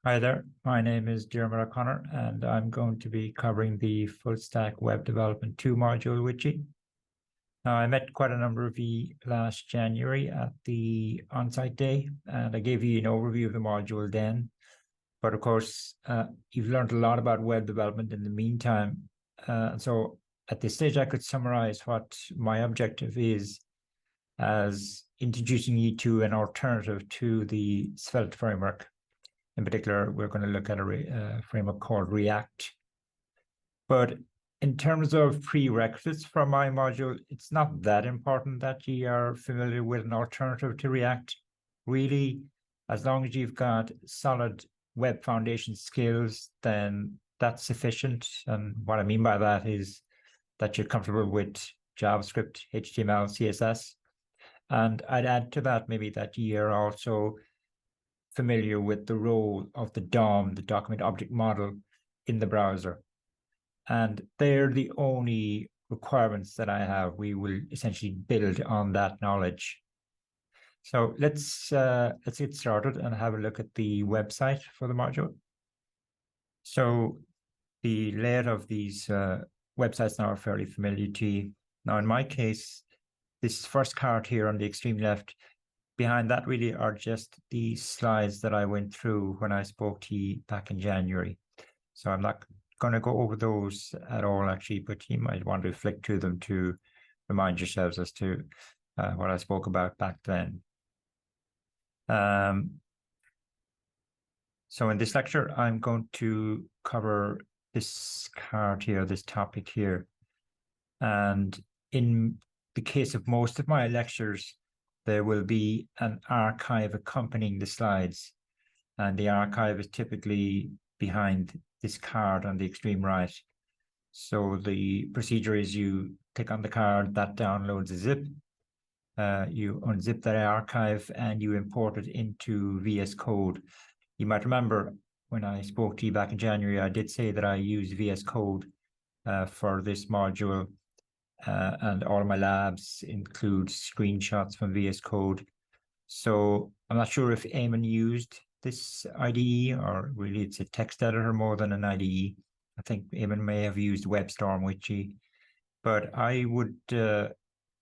Hi there, my name is Diarmuid O'Connor, and I'm going to be covering the Full Stack Web Development 2 module with you. Now, I met quite a number of you last January at the on-site day, and I gave you an overview of the module then. But of course, you've learned a lot about web development in the meantime. So at this stage, I could summarize what my objective is as introducing you to an alternative to the Svelte framework. In particular, we're going to look at a framework called React. But in terms of prerequisites for my module, it's not that important that you are familiar with an alternative to React. Really, as long as you've got solid web foundation skills, then that's sufficient. And what I mean by that is that you're comfortable with JavaScript, HTML, CSS. And I'd add to that maybe that you're also familiar with the role of the DOM, the document object model, in the browser. And they're the only requirements that I have. We will essentially build on that knowledge. So let's get started and have a look at the website for the module. So the layout of these websites now are fairly familiar to you. Now, in my case, this first card here on the extreme left, behind that really are just the slides that I went through when I spoke to you back in January. So I'm not going to go over those at all, actually, but you might want to flick through them to remind yourselves as to what I spoke about back then. So in this lecture, I'm going to cover this card here, this topic here. And in the case of most of my lectures, there will be an archive accompanying the slides. And the archive is typically behind this card on the extreme right. So the procedure is you click on the card, that downloads a zip. You unzip that archive and you import it into VS Code. You might remember when I spoke to you back in January, I did say that I use VS Code for this module. And all of my labs include screenshots from VS Code. So I'm not sure if Eamon used this IDE, or really it's a text editor more than an IDE. I think Eamon may have used WebStorm with you, but I would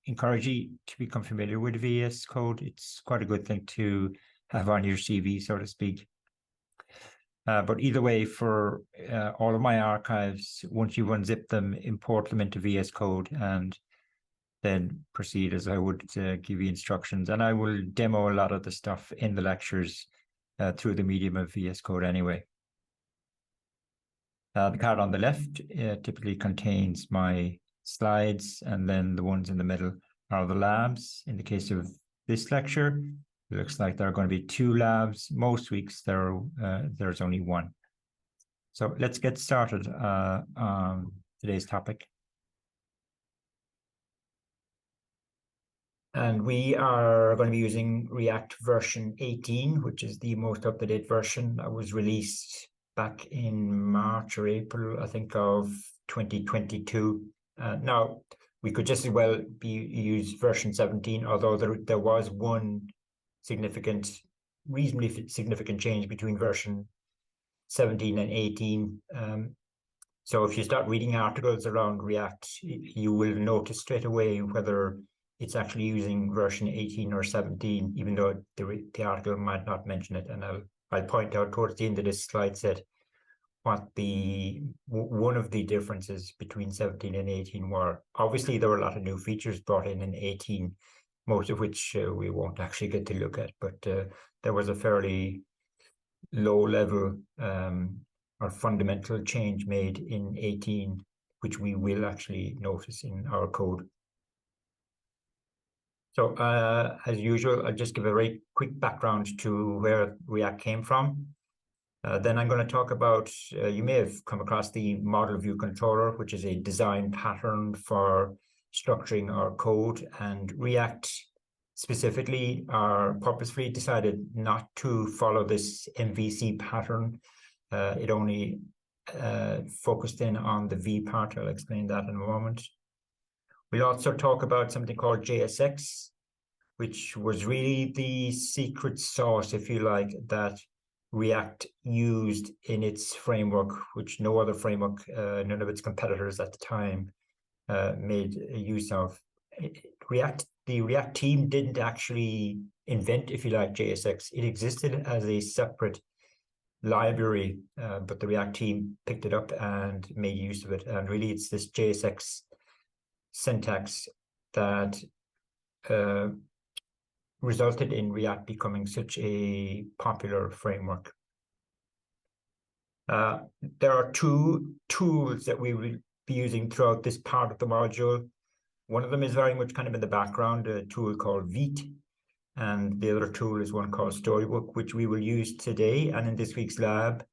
encourage you to become familiar with VS Code. It's quite a good thing to have on your CV, so to speak. But either way, for all of my archives, once you unzip them, import them into VS Code and then proceed as I would give you instructions. And I will demo a lot of the stuff in the lectures through the medium of VS Code anyway. The card on the left typically contains my slides, and then the ones in the middle are the labs. In the case of this lecture, it looks like there are going to be 2 labs. Most weeks there's only 1. So let's get started on today's topic. And we are going to be using React version 18, which is the most up-to-date version that was released back in March or April, I think, of 2022. Now, we could just as well use version 17, although there was one reasonably significant change between version 17 and 18. So if you start reading articles around React, you will notice straight away whether it's actually using version 18 or 17, even though the article might not mention it. And I'll point out towards the end of this slide set what one of the differences between 17 and 18 were. Obviously, there were a lot of new features brought in 18, most of which we won't actually get to look at, but there was a fairly low level or fundamental change made in 18, which we will actually notice in our code. So as usual, I'll just give a very quick background to where React came from. Then I'm going to talk about, you may have come across the model view controller, which is a design pattern for structuring our code, and React specifically purposefully decided not to follow this MVC pattern. It only focused in on the V part. I'll explain that in a moment. We'll also talk about something called JSX, which was really the secret sauce, if you like, that React used in its framework, which no other framework, none of its competitors at the time made use of. The React team didn't actually invent, if you like, JSX. It existed as a separate library, but the React team picked it up and made use of it. And really, it's this JSX syntax that resulted in React becoming such a popular framework. There are two tools that we will be using throughout this part of the module. One of them is very much kind of in the background, a tool called Vite, and the other tool is one called Storybook, which we will use today and in this week's lab,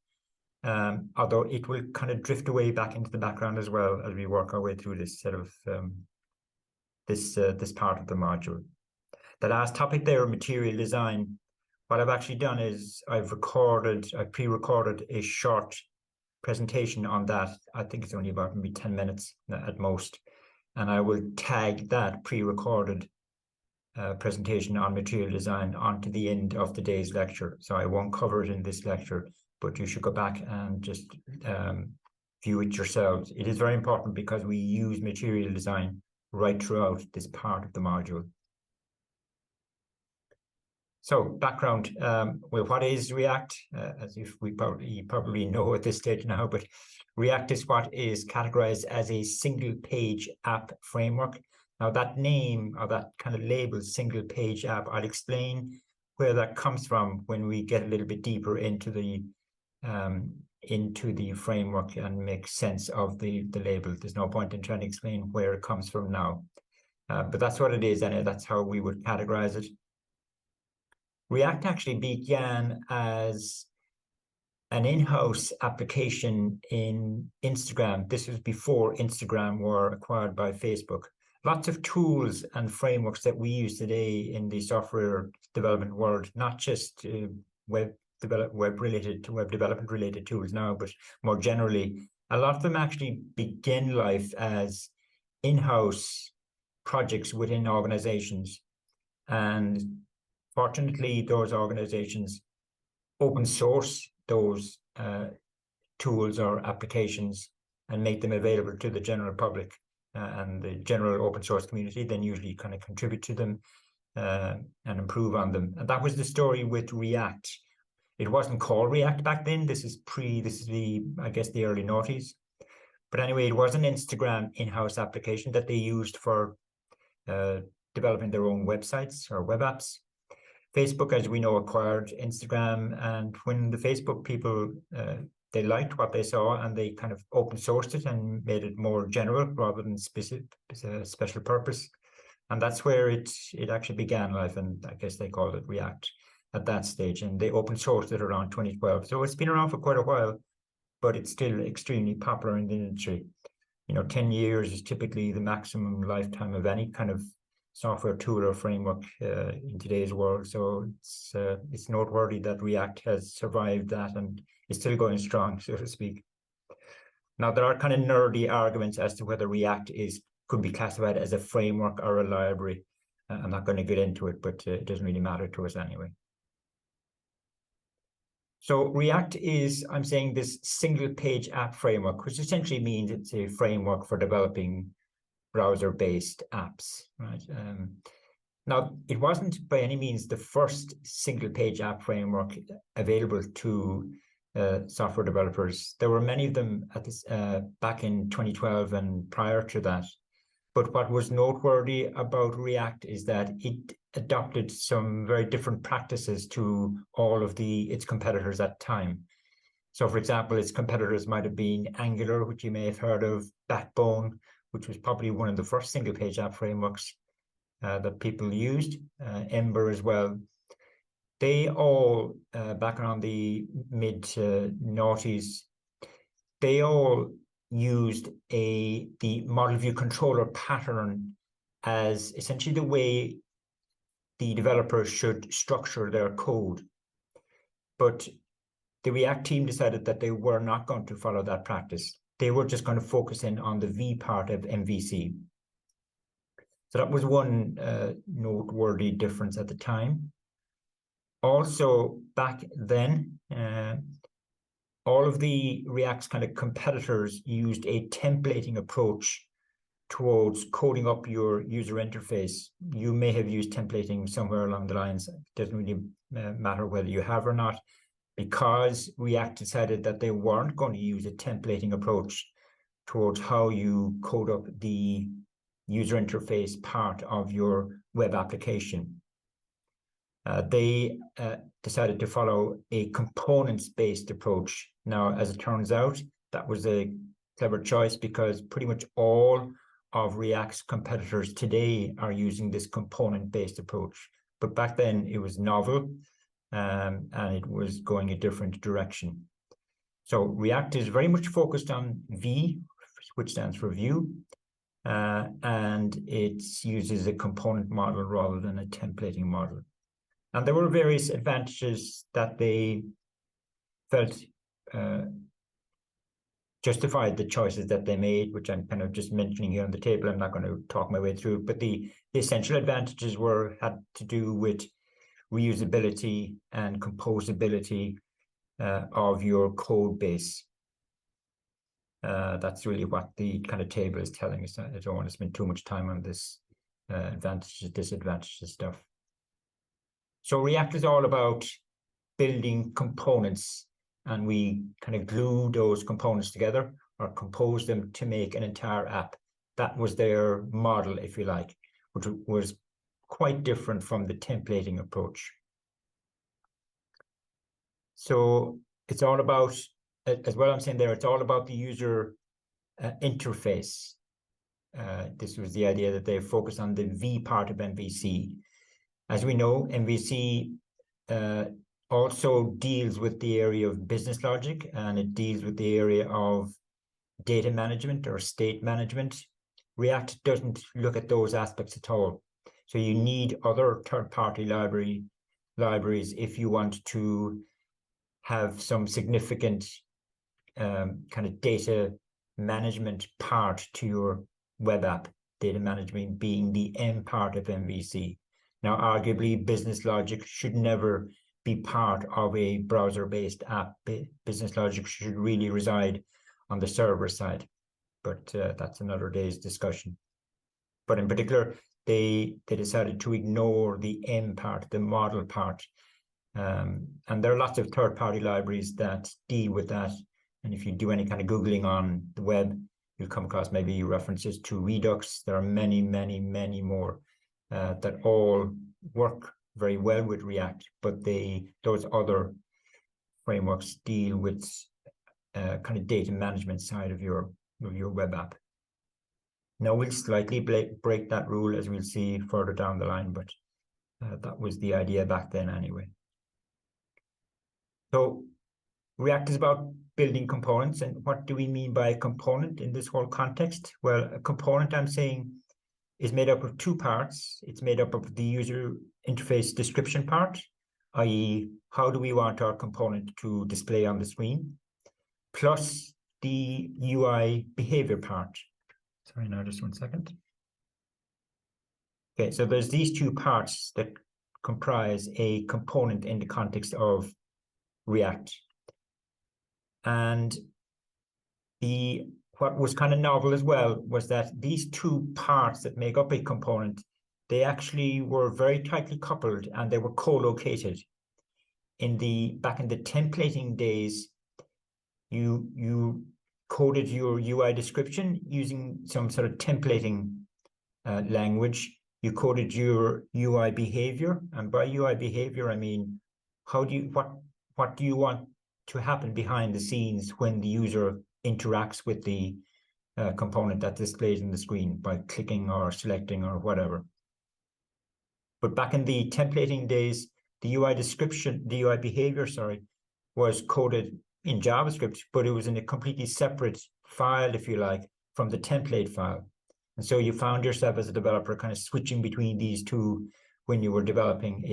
although it will kind of drift away back into the background as well as we work our way through this sort of this part of the module. The last topic there, material design. What I've actually done is I've pre-recorded a short presentation on that. I think it's only about maybe 10 minutes at most. And I will tag that pre-recorded presentation on material design onto the end of today's lecture. So I won't cover it in this lecture, but you should go back and just view it yourselves. It is very important because we use material design right throughout this part of the module. So background, well, what is React? As if you probably know at this stage now, but React is what is categorized as a single page app framework. Now that name or that kind of label, single page app, I'll explain where that comes from when we get a little bit deeper into the framework and make sense of the label. There's no point in trying to explain where it comes from now, but that's what it is, and that's how we would categorize it. React actually began as an in-house application in Instagram. This was before Instagram were acquired by Facebook. Lots of tools and frameworks that we use today in the software development world, not just web development related tools now, but more generally, a lot of them actually begin life as in-house projects within organizations. And fortunately, those organizations open source those tools or applications and make them available to the general public, and the general open source community then usually kind of contribute to them and improve on them. And that was the story with React. It wasn't called React back then. This is I guess the early noughties. But anyway, it was an Instagram in-house application that they used for developing their own websites or web apps. Facebook, as we know, acquired Instagram, and when the Facebook people, they liked what they saw and they kind of open sourced it and made it more general rather than specific, special purpose. And that's where it actually began life, and I guess they called it React at that stage, and they open sourced it around 2012. So it's been around for quite a while, but it's still extremely popular in the industry. 10 years is typically the maximum lifetime of any kind of software tool or framework in today's world. So it's noteworthy that React has survived that and is still going strong, so to speak. Now, there are kind of nerdy arguments as to whether React could be classified as a framework or a library. I'm not going to get into it, but it doesn't really matter to us anyway. So React is, I'm saying, this single page app framework, which essentially means it's a framework for developing browser-based apps, right? Now, it wasn't by any means the first single-page app framework available to software developers. There were many of them at this back in 2012 and prior to that. But what was noteworthy about React is that it adopted some very different practices to all of its competitors at the time. So, for example, its competitors might have been Angular, which you may have heard of, Backbone, which was probably one of the first single-page app frameworks that people used, Ember as well. They all, back around the mid-noughties, they all used the model view controller pattern as essentially the way the developers should structure their code. But the React team decided that they were not going to follow that practice. They were just going to focus in on the V part of MVC. So that was one noteworthy difference at the time. also back then, all of the React's kind of competitors used a templating approach towards coding up your user interface. You may have used templating somewhere along the lines. It doesn't really matter whether you have or not, because React decided that they weren't going to use a templating approach towards how you code up the user interface part of your web application. They decided to follow a components-based approach. Now, as it turns out, that was a clever choice, because pretty much all of React's competitors today are using this component-based approach. But back then it was novel, and it was going a different direction. So React is very much focused on V, which stands for view, and it uses a component model rather than a templating model. And there were various advantages that they felt justified the choices that they made, which I'm kind of just mentioning here on the table. I'm not going to talk my way through, but the essential advantages had to do with reusability and composability of your code base. That's really what the kind of table is telling us. I don't want to spend too much time on this advantages, disadvantages stuff. So React is all about building components, and we kind of glue those components together or compose them to make an entire app. That was their model, if you like, which was quite different from the templating approach. So it's all about, as well I'm saying there, it's all about the user interface. This was the idea that they focused on the V part of MVC. As we know, MVC also deals with the area of business logic, and it deals with the area of data management or state management. React doesn't look at those aspects at all. So you need other third-party libraries if you want to have some significant kind of data management part to your web app, data management being the M part of MVC. Now, arguably, business logic should never be part of a browser-based app. Business logic should really reside on the server side, but that's another day's discussion. But in particular, they decided to ignore the M part, the model part. And there are lots of third-party libraries that deal with that. And if you do any kind of Googling on the web, you'll come across maybe references to Redux. There are many, many, many more that all work very well with React, but those other frameworks deal with kind of data management side of your web app. Now we'll slightly break that rule, as we'll see further down the line, but that was the idea back then anyway. So React is about building components. And what do we mean by a component in this whole context? Well, a component, I'm saying, is made up of two parts. It's made up of the user interface description part, i.e., how do we want our component to display on the screen, plus the UI behavior part. Sorry, now just 1 second. Okay, so there's these two parts that comprise a component in the context of React. And what was kind of novel as well was that these two parts that make up a component, they actually were very tightly coupled, and they were co-located. Back in the templating days, you coded your UI description using some sort of templating language. You coded your UI behavior, and by UI behavior I mean what do you want to happen behind the scenes when the user interacts with the component that displays on the screen by clicking or selecting or whatever. But back in the templating days, the UI behavior, was coded in JavaScript, but it was in a completely separate file, if you like, from the template file. And so you found yourself as a developer kind of switching between these two when you were developing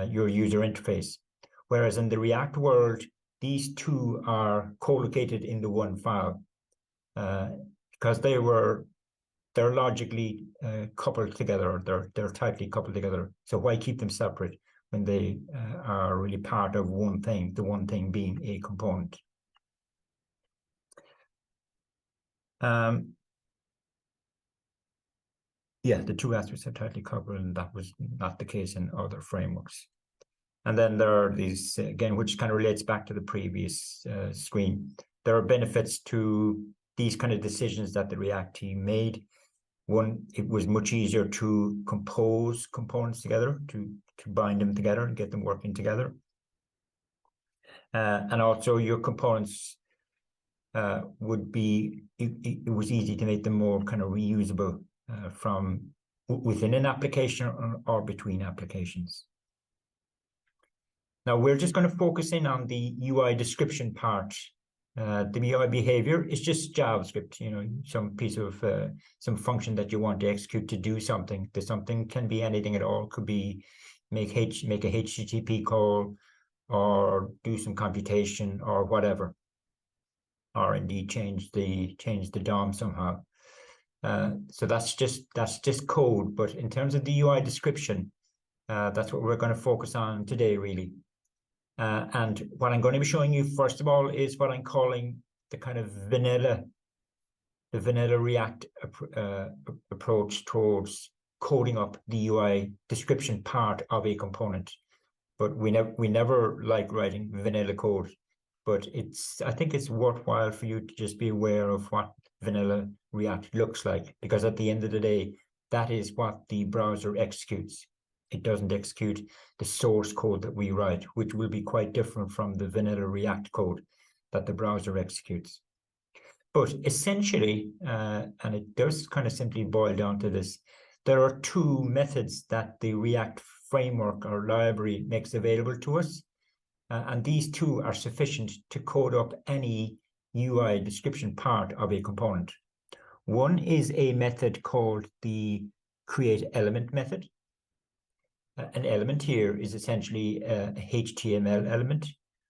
your user interface. Whereas in the React world, these two are co-located in the one file because they're they're logically coupled together. They're tightly coupled together. So why keep them separate when they are really part of one thing, the one thing being a component? Yeah, the two aspects are tightly coupled, and that was not the case in other frameworks. And then there are these, again, which kind of relates back to the previous screen. There are benefits to these kind of decisions that the React team made. One, it was much easier to compose components together, to bind them together and get them working together. And also your components would be, it was easy to make them more kind of reusable from within an application or between applications. Now we're just going to focus in on the UI description part. The UI behavior is just JavaScript, you know, some piece of some function that you want to execute to do something. The something can be anything at all. Could be make a HTTP call, or do some computation, or whatever, or indeed change the DOM somehow. So that's just code. But in terms of the UI description, that's what we're going to focus on today, really. And what I'm going to be showing you, first of all, is what I'm calling the kind of vanilla React approach towards coding up the UI description part of a component. But we never like writing vanilla code. But I think it's worthwhile for you to just be aware of what vanilla React looks like, because at the end of the day, that is what the browser executes. It doesn't execute the source code that we write, which will be quite different from the vanilla React code that the browser executes. But essentially, and it does kind of simply boil down to this, there are two methods that the React framework or library makes available to us. And these two are sufficient to code up any UI description part of a component. One is a method called the createElement method. An element here is essentially a HTML element,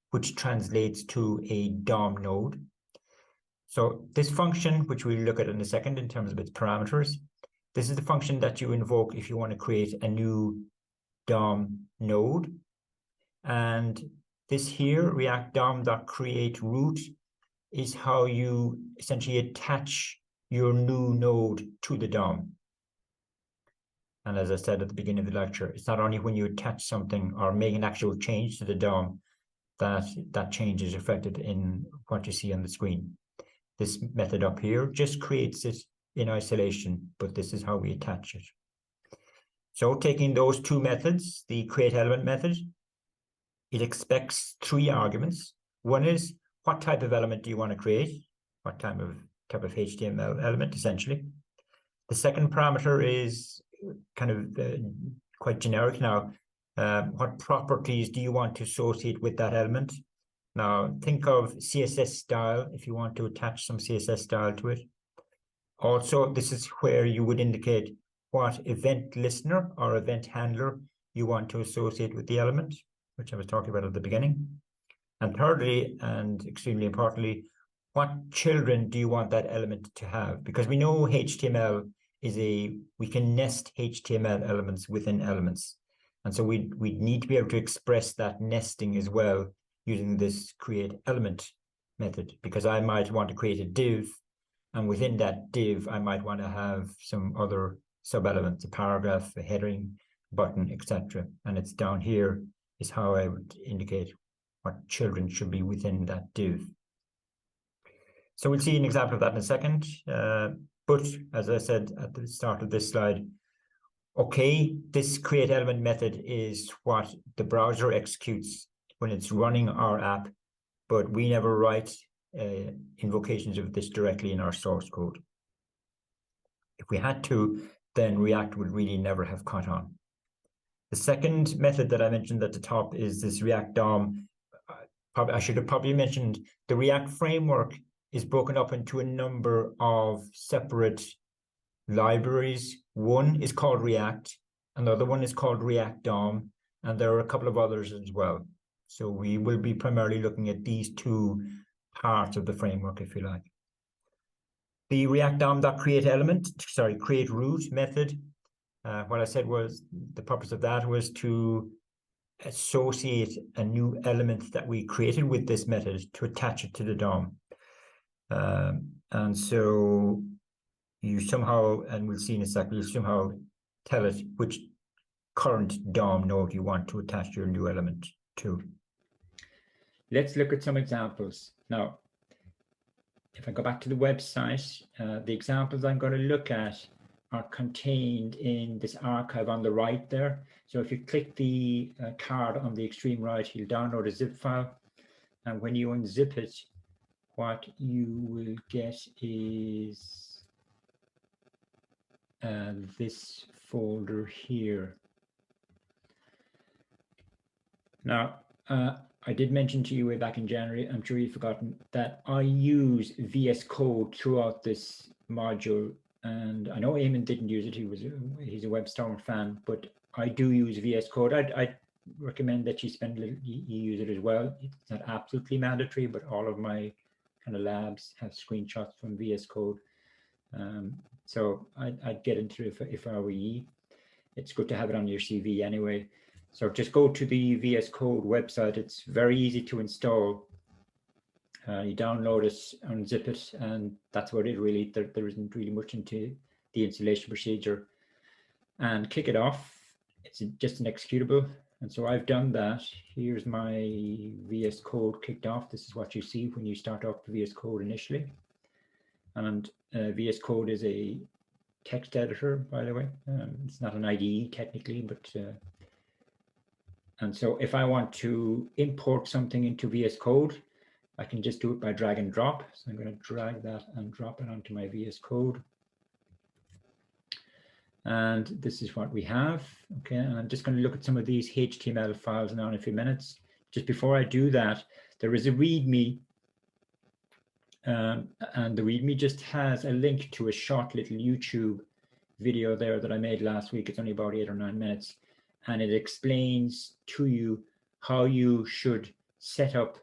which translates to a DOM node. So this function, which we'll look at in a second in terms of its parameters, this is the function that you invoke if you want to create a new DOM node. And this here, React DOM.createRoot, is how you essentially attach your new node to the DOM. And as I said at the beginning of the lecture, it's not only when you attach something or make an actual change to the DOM that change is reflected in what you see on the screen. This method up here just creates it in isolation, but this is how we attach it. So taking those two methods, the createElement method, it expects three arguments. One is, what type of element do you want to create? What type of HTML element, essentially. The second parameter is kind of quite generic now. What properties do you want to associate with that element? Now, think of CSS style if you want to attach some CSS style to it. Also, this is where you would indicate what event listener or event handler you want to associate with the element, which I was talking about at the beginning. And thirdly, and extremely importantly, what children do you want that element to have? Because we know HTML is we can nest HTML elements within elements. And so we need to be able to express that nesting as well using this createElement method, because I might want to create a div, and within that div, I might want to have some other sub-elements, a paragraph, a heading, button, etc. And it's down here is how I would indicate what children should be within that div. So we'll see an example of that in a second. But as I said at the start of this slide, okay, this createElement method is what the browser executes when it's running our app, but we never write invocations of this directly in our source code. If we had to, then React would really never have caught on. The second method that I mentioned at the top is this React DOM. I should have probably mentioned the React framework is broken up into a number of separate libraries. One is called React, another one is called React DOM, and there are a couple of others as well. So we will be primarily looking at these two parts of the framework, if you like. The react-dom.create element, sorry, create root method. What I said was the purpose of that was to associate a new element that we created with this method to attach it to the DOM. And so you somehow, and we'll see in a second, you somehow tell it which current DOM node you want to attach your new element to. Let's look at some examples. Now, if I go back to the website, the examples I'm going to look at are contained in this archive on the right there. So if you click the card on the extreme right, you'll download a zip file. And when you unzip it, what you will get is this folder here. Now, I did mention to you way back in January, I'm sure you've forgotten, that I use VS Code throughout this module. And I know Eamon didn't use it, he's a WebStorm fan, but I do use VS Code. I recommend that you use it as well. It's not absolutely mandatory, but all of my kind of labs have screenshots from VS Code. So I'd get into it if I were you. It's good to have it on your CV anyway. So just go to the VS Code website. It's very easy to install. You download it, unzip it, and that's what it really, there isn't really much into the installation procedure. And kick it off. It's just an executable. And so I've done that. Here's my VS Code kicked off. This is what you see when you start up VS Code initially. And VS Code is a text editor, by the way. It's not an IDE technically, but and so if I want to import something into VS Code, I can just do it by drag and drop. So I'm going to drag that and drop it onto my VS Code. And this is what we have. Okay, and I'm just going to look at some of these HTML files now in a few minutes. Just before I do that, there is a README. And the README just has a link to a short little YouTube video there that I made last week. It's only about 8 or 9 minutes. And it explains to you how you should set up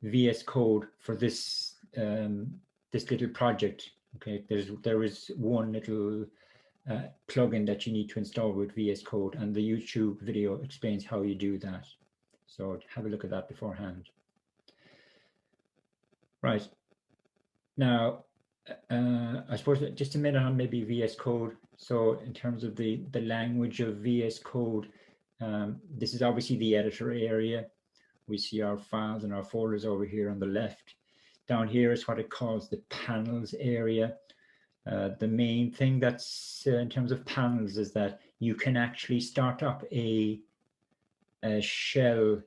VS Code for this this little project. Okay, there is one little plugin that you need to install with VS Code, and the YouTube video explains how you do that. So have a look at that beforehand. Right. Now, I suppose just a minute on maybe VS Code. So in terms of the language of VS Code, this is obviously the editor area. We see our files and our folders over here on the left. Down here is what it calls the panels area. The main thing that's in terms of panels is that you can actually start up a shell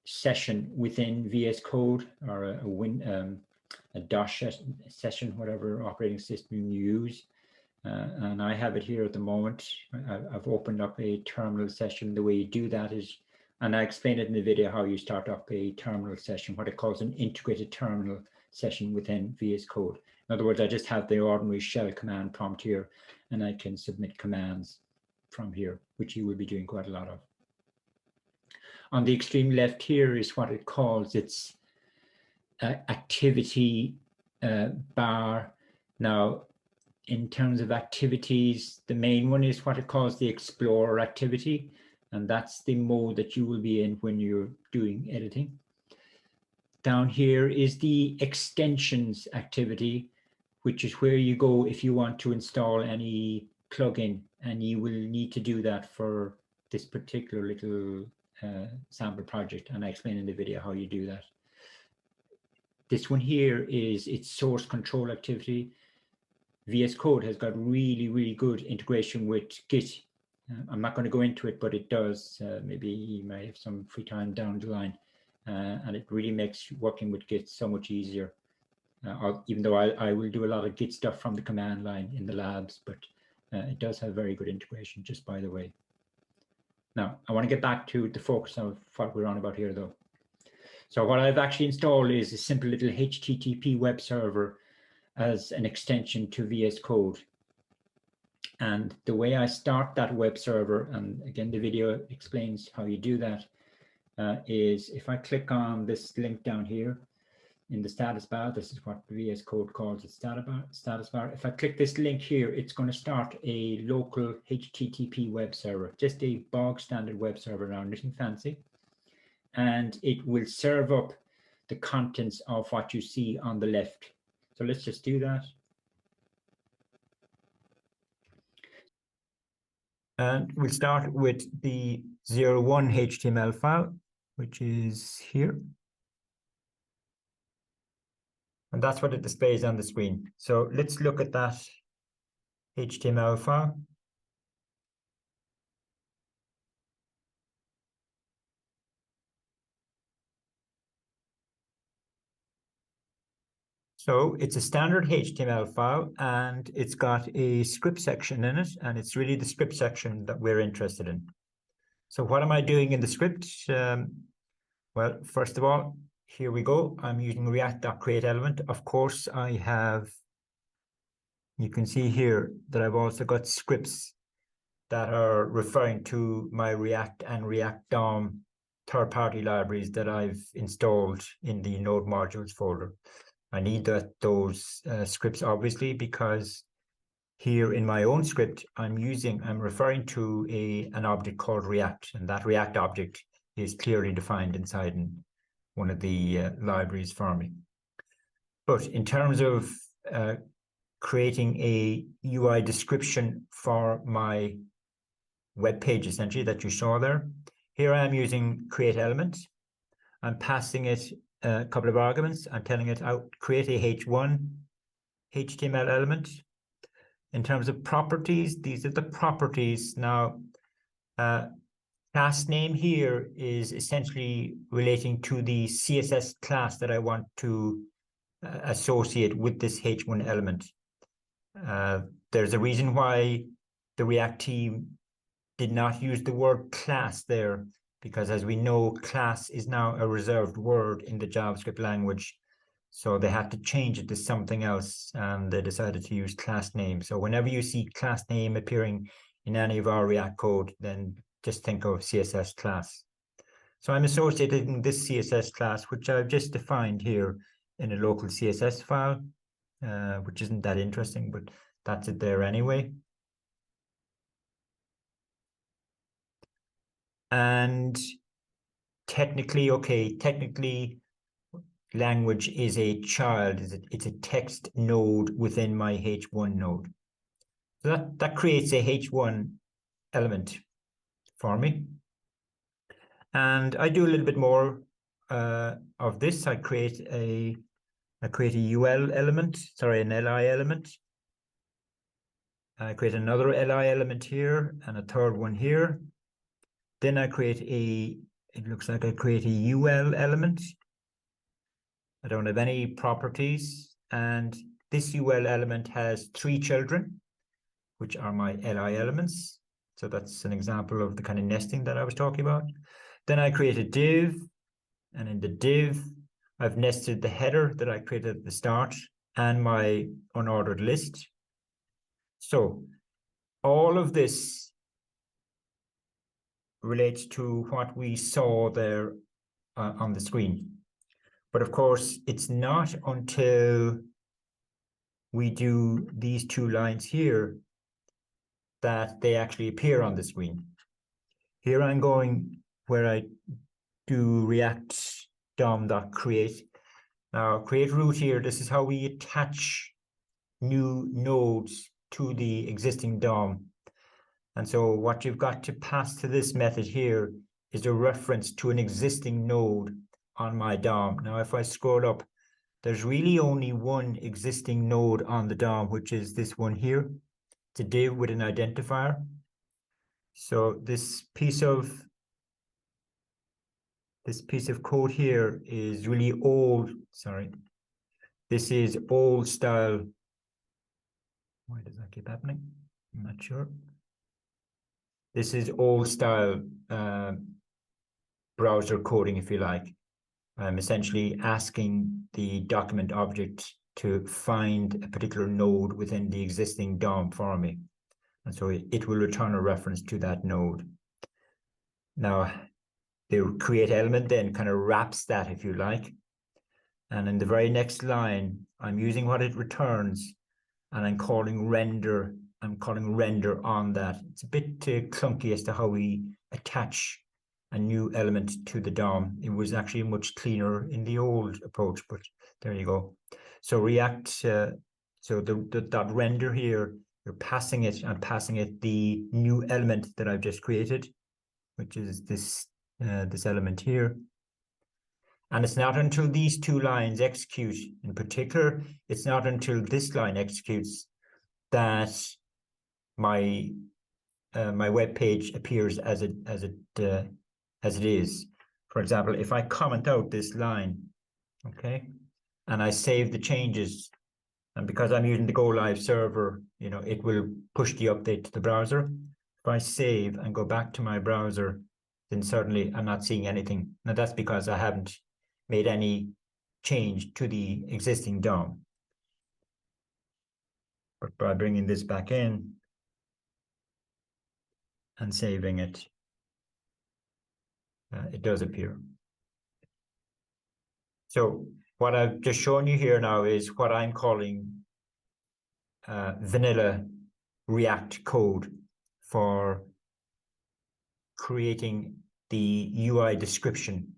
session within VS Code, or a DOS session, whatever operating system you use. And I have it here at the moment. I've opened up a terminal session. The way you do that is, and I explained it in the video, how you start up a terminal session, what it calls an integrated terminal session within VS Code. In other words, I just have the ordinary shell command prompt here, and I can submit commands from here, which you will be doing quite a lot of. On the extreme left here is what it calls its activity bar. Now, in terms of activities, the main one is what it calls the Explorer activity, and that's the mode that you will be in when you're doing editing. Down here is the extensions activity, which is where you go if you want to install any plugin, and you will need to do that for this particular little sample project, and I explain in the video how you do that. This one here is its source control activity. VS Code has got really good integration with Git. I'm not going to go into it, but it does. Maybe you may have some free time down the line, and it really makes working with Git so much easier. Even though I will do a lot of Git stuff from the command line in the labs, but it does have very good integration, just by the way. Now, I want to get back to the focus of what we're on about here, though. So what I've actually installed is a simple little HTTP web server as an extension to VS Code. And the way I start that web server, and again, the video explains how you do that, is if I click on this link down here, in the status bar. This is what the VS Code calls a status bar. If I click this link here, it's going to start a local HTTP web server, just a bog standard web server now, nothing fancy. And it will serve up the contents of what you see on the left. So let's just do that. And we'll start with the 01 HTML file, which is here. And that's what it displays on the screen. So let's look at that HTML file. So it's a standard HTML file, and it's got a script section in it, and it's really the script section that we're interested in. So what am I doing in the script? Well, first of all, here we go. I'm using React.createElement. Of course, you can see here that I've also got scripts that are referring to my React and React DOM third-party libraries that I've installed in the Node modules folder. I need those scripts, obviously, because here in my own script, I'm referring to an object called React, and that React object is clearly defined inside one of the libraries for me. But in terms of creating a UI description for my web page, essentially, that you saw there, here I am using createElement. I'm passing it a couple of arguments. I'm telling it out, create a H1 HTML element. In terms of properties, these are the properties. Now, class name here is essentially relating to the CSS class that I want to associate with this H1 element. There's a reason why the React team did not use the word class there, because as we know, class is now a reserved word in the JavaScript language. So they had to change it to something else, and they decided to use class name. So whenever you see class name appearing in any of our React code, then just think of CSS class. So I'm associating this CSS class, which I've just defined here in a local CSS file, which isn't that interesting, but that's it there anyway. And technically, language is a child, it's a text node within my H1 node. So that creates a H1 element for me. And I do a little bit more of this. I create a UL element, sorry, an LI element. I create another LI element here and a third one here. Then I create it looks like I create a UL element. I don't have any properties. And this UL element has 3 children, which are my LI elements. So that's an example of the kind of nesting that I was talking about. Then I create a div, and in the div, I've nested the header that I created at the start and my unordered list. So all of this relates to what we saw there on the screen. But of course, it's not until we do these 2 lines here that they actually appear on the screen. Here I'm going where I do React DOM.create. Now, create root here, this is how we attach new nodes to the existing DOM. And so what you've got to pass to this method here is a reference to an existing node on my DOM. Now, if I scroll up, there's really only one existing node on the DOM, which is this one here. It's a div with an identifier. So this piece of code here is really old. Sorry, this is old style. Why does that keep happening? I'm not sure. This is old style browser coding, if you like. I'm essentially asking the document object to find a particular node within the existing DOM for me. And so it will return a reference to that node. Now, the create element then kind of wraps that, if you like. And in the very next line, I'm using what it returns, and I'm calling render. I'm calling render on that. It's a bit clunky as to how we attach a new element to the DOM. It was actually much cleaner in the old approach, but there you go. So React, so that render here, you're passing it, I'm passing it the new element that I've just created, which is this this element here. And it's not until these two lines execute, in particular, it's not until this line executes that my my web page appears as it is. For example, if I comment out this line, okay, and I save the changes, and because I'm using the Go Live server, you know, it will push the update to the browser. If I save and go back to my browser, then certainly I'm not seeing anything. Now that's because I haven't made any change to the existing DOM. But by bringing this back in and saving it, it does appear. So what I've just shown you here now is what I'm calling vanilla React code for creating the UI description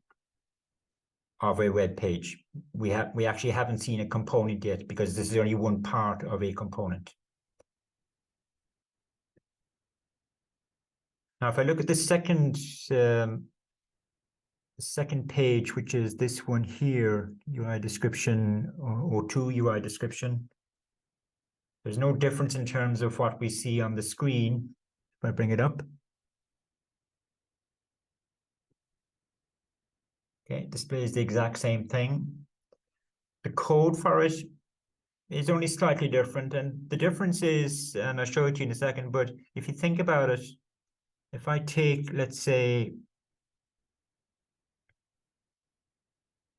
of a web page. We actually haven't seen a component yet because this is only one part of a component. Now, if I look at the second page, which is this one here, UI description or O2 UI description, there's no difference in terms of what we see on the screen. If I bring it up, okay, it displays the exact same thing. The code for it is only slightly different, and the difference is, and I'll show it to you in a second, but if you think about it, if I take, let's say,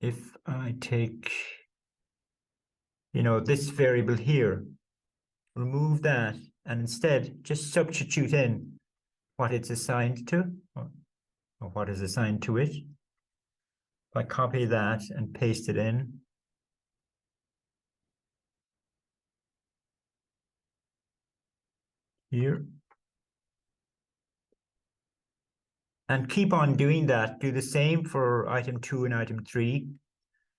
if I take, you know, this variable here, remove that, and instead just substitute in what it's assigned to, or what is assigned to it. If I copy that and paste it in, here, and keep on doing that, do the same for item 2 and item 3,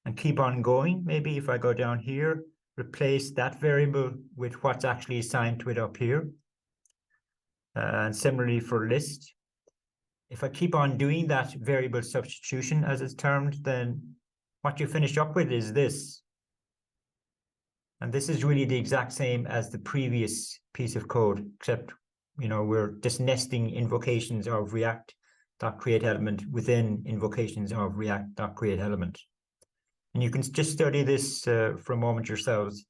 and keep on going. Maybe if I go down here, replace that variable with what's actually assigned to it up here. And similarly for list. If I keep on doing that variable substitution as it's termed, then what you finish up with is this. And this is really the exact same as the previous piece of code, except, you know, we're just nesting invocations of React.createElement within invocations of React.createElement. And you can just study this for a moment yourselves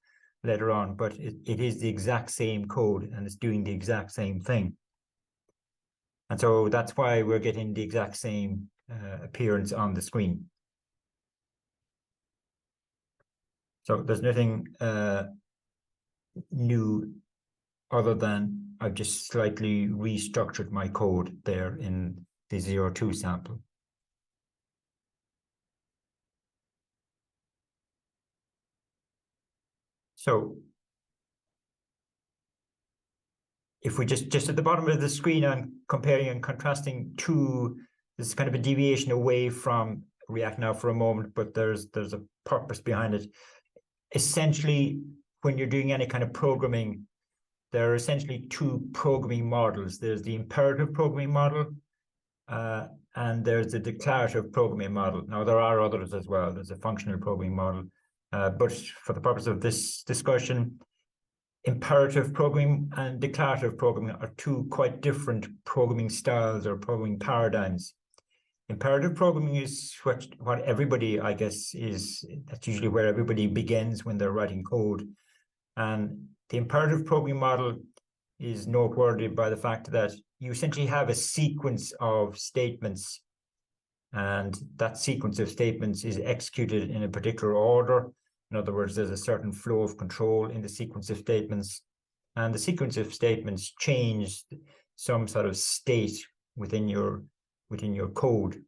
later on, but it is the exact same code and it's doing the exact same thing. And so that's why we're getting the exact same appearance on the screen. So there's nothing new other than I've just slightly restructured my code there in the 02 sample. So if we just at the bottom of the screen, I'm comparing and contrasting two, this is kind of a deviation away from React now for a moment, but there's a purpose behind it. Essentially, when you're doing any kind of programming, there are essentially two programming models. There's the imperative programming model, and there's the declarative programming model. Now, there are others as well. There's a functional programming model. But for the purpose of this discussion, imperative programming and declarative programming are two quite different programming styles or programming paradigms. Imperative programming is what everybody, I guess, that's usually where everybody begins when they're writing code. And the imperative programming model is noteworthy by the fact that you essentially have a sequence of statements, and that sequence of statements is executed in a particular order. In other words, there's a certain flow of control in the sequence of statements, and the sequence of statements change some sort of state within your code.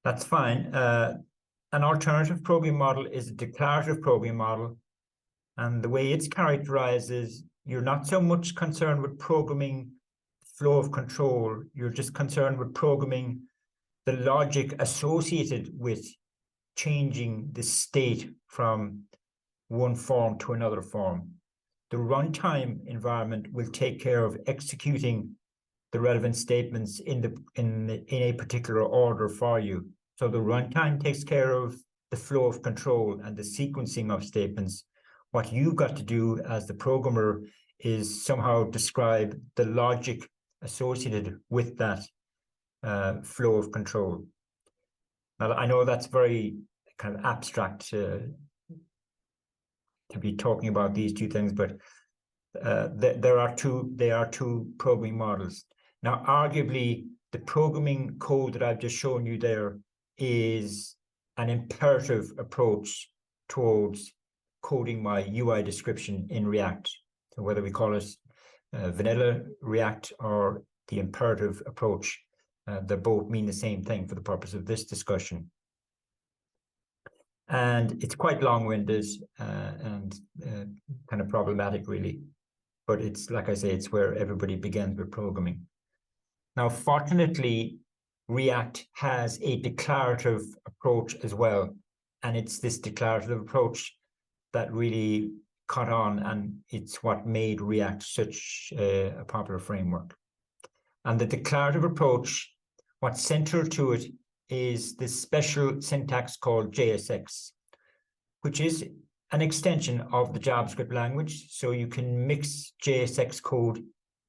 That's fine. an alternative programming model is a declarative programming model. And the way it's characterized is you're not so much concerned with programming flow of control. You're just concerned with programming the logic associated with changing the state from one form to another form. The runtime environment will take care of executing the relevant statements in a particular order for you. So the runtime takes care of the flow of control and the sequencing of statements. What you've got to do as the programmer is somehow describe the logic associated with that flow of control. Now, I know that's very kind of abstract to be talking about these two things, but there are two programming models. Now, arguably, the programming code that I've just shown you there is an imperative approach towards coding my UI description in React. So whether we call it vanilla React or the imperative approach, they both mean the same thing for the purpose of this discussion. And it's quite long-winded and kind of problematic, really. But it's, like I say, it's where everybody begins with programming. Now, fortunately, React has a declarative approach as well. And it's this declarative approach that really caught on, and it's what made React such a popular framework. And the declarative approach, what's central to it is this special syntax called JSX, which is an extension of the JavaScript language. So you can mix JSX code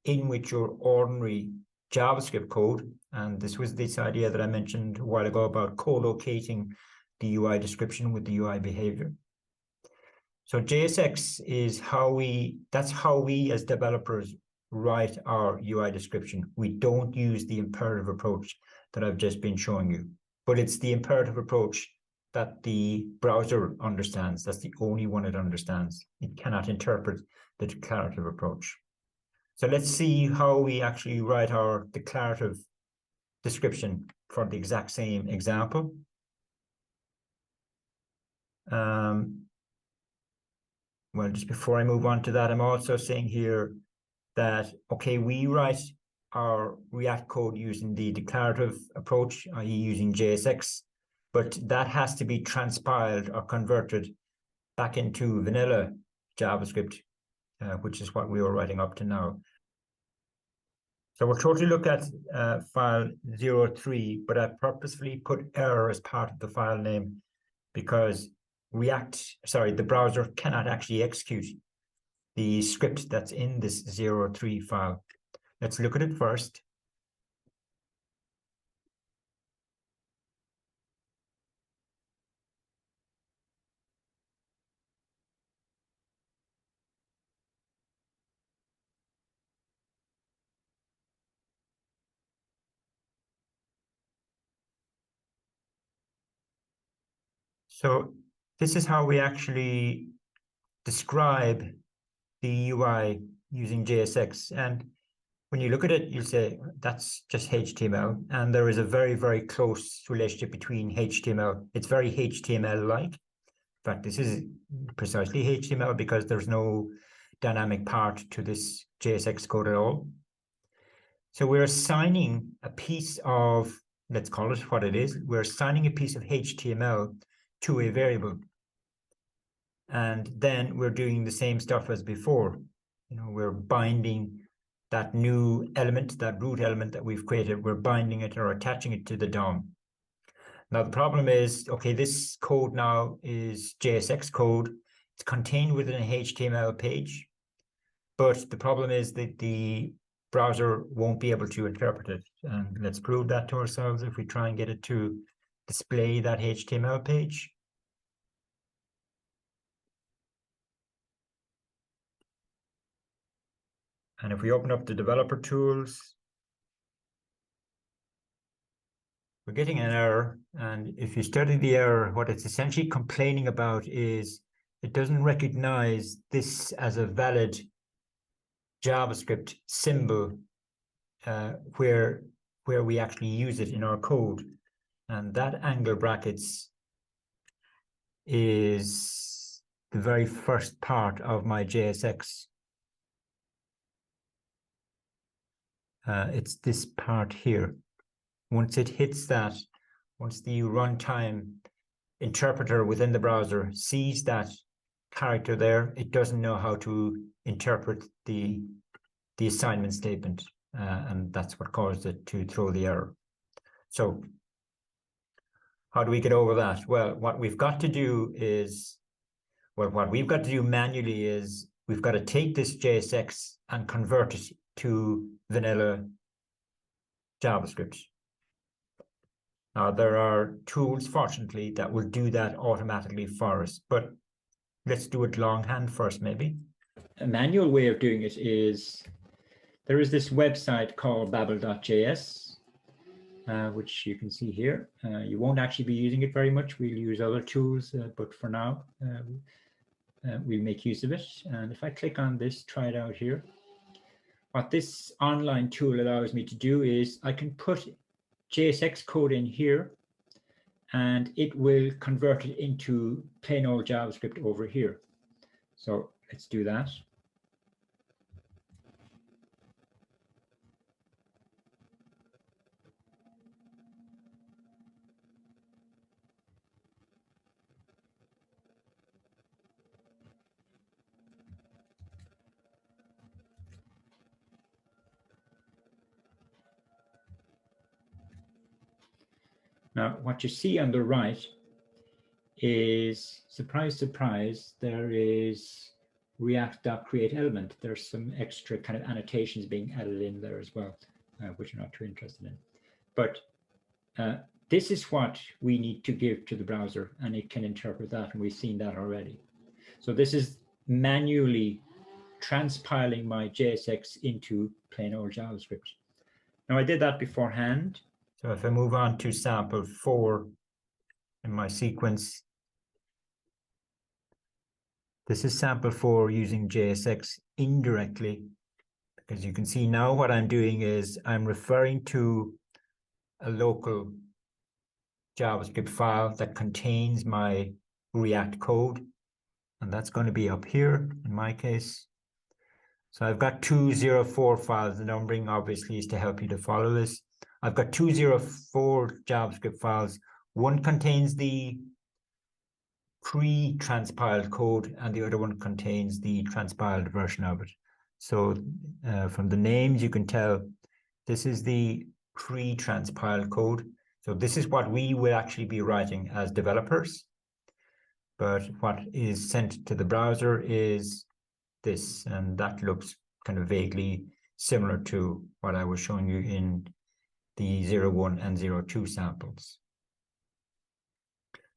in with your ordinary JavaScript code. And this was this idea that I mentioned a while ago about co-locating the UI description with the UI behavior. So JSX is that's how we as developers write our UI description. We don't use the imperative approach that I've just been showing you, but it's the imperative approach that the browser understands. That's the only one it understands. It cannot interpret the declarative approach. So let's see how we actually write our declarative description for the exact same example. Well, just before I move on to that, I'm also saying here that, okay, we write our React code using the declarative approach, i.e. using JSX, but that has to be transpiled or converted back into vanilla JavaScript, which is what we were writing up to now. So we'll totally look at file 03, but I purposefully put error as part of the file name because the browser cannot actually execute the script that's in this 03 file. Let's look at it first. So this is how we actually describe the UI using JSX. And when you look at it, you'll say that's just HTML. And there is a very, very close relationship between HTML. It's very HTML-like. In fact, this is precisely HTML because there's no dynamic part to this JSX code at all. So we're assigning a piece of, let's call it what it is, we're assigning a piece of HTML to a variable. And then we're doing the same stuff as before. We're binding that new element, that root element that we've created, we're binding it or attaching it to the DOM. Now, the problem is, okay, this code now is JSX code. It's contained within a HTML page. But the problem is that the browser won't be able to interpret it. And let's prove that to ourselves if we try and get it to display that HTML page. And if we open up the developer tools, we're getting an error. And if you study the error, what it's essentially complaining about is it doesn't recognize this as a valid JavaScript symbol where we actually use it in our code. And that angle brackets is the very first part of my JSX. It's this part here. Once it hits that, once the runtime interpreter within the browser sees that character there, it doesn't know how to interpret the assignment statement, and that's what caused it to throw the error. So how do we get over that? Well, what we've got to do is, what we've got to do manually is we've got to take this JSX and convert it to vanilla JavaScript. Now, there are tools, fortunately, that will do that automatically for us, but let's do it longhand first, maybe. A manual way of doing it is, there is this website called babel.js, which you can see here. You won't actually be using it very much. We'll use other tools, but for now, we'll make use of it. And if I click on this, try it out here. What this online tool allows me to do is I can put JSX code in here, and it will convert it into plain old JavaScript over here. So let's do that. Now, what you see on the right is, surprise, surprise, there is react.createElement. There's some extra kind of annotations being added in there as well, which I'm not too interested in. But this is what we need to give to the browser, and it can interpret that, and we've seen that already. So this is manually transpiling my JSX into plain old JavaScript. Now, I did that beforehand. So if I move on to sample 4 in my sequence, this is sample 4 using JSX indirectly, because you can see now what I'm doing is I'm referring to a local JavaScript file that contains my React code, and that's going to be up here in my case. So I've got 204 files. The numbering obviously is to help you to follow this. I've got 204 JavaScript files. One contains the pre-transpiled code, and the other one contains the transpiled version of it. So from the names, you can tell this is the pre-transpiled code. So this is what we will actually be writing as developers. But what is sent to the browser is this, and that looks kind of vaguely similar to what I was showing you in the 01 and 02 samples.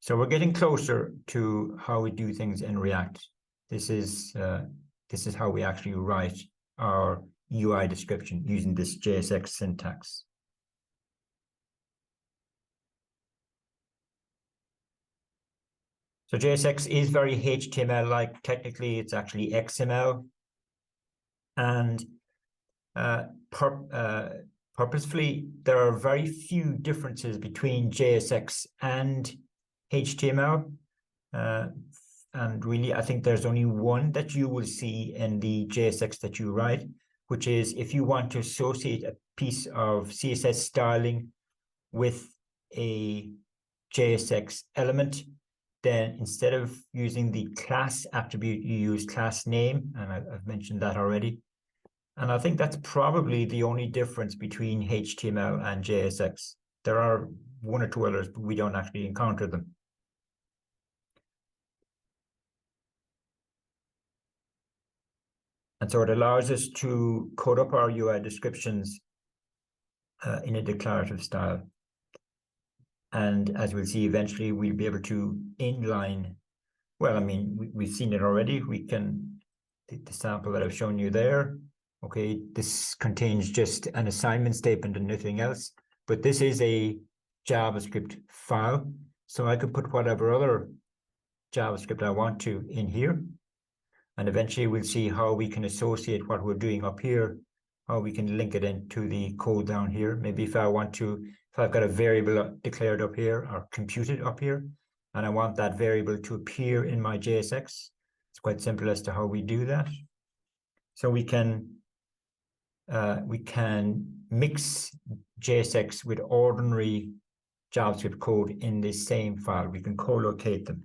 So we're getting closer to how we do things in React. This is how we actually write our UI description using this JSX syntax. So JSX is very HTML-like. Technically, it's actually XML. And purposefully, there are very few differences between JSX and HTML. And really, I think there's only one that you will see in the JSX that you write, which is if you want to associate a piece of CSS styling with a JSX element, then instead of using the class attribute, you use class name, and I've mentioned that already. And I think that's probably the only difference between HTML and JSX. There are one or two others, but we don't actually encounter them. And so it allows us to code up our UI descriptions in a declarative style. And as we'll see, eventually we'll be able to inline. Well, I mean, we've seen it already. We can, the sample that I've shown you there, okay, this contains just an assignment statement and nothing else, but this is a JavaScript file. So I could put whatever other JavaScript I want to in here. And eventually we'll see how we can associate what we're doing up here, how we can link it into the code down here. Maybe if I want to, if I've got a variable declared up here or computed up here, and I want that variable to appear in my JSX. It's quite simple as to how we do that. So we can mix JSX with ordinary JavaScript code in the same file. We can co-locate them.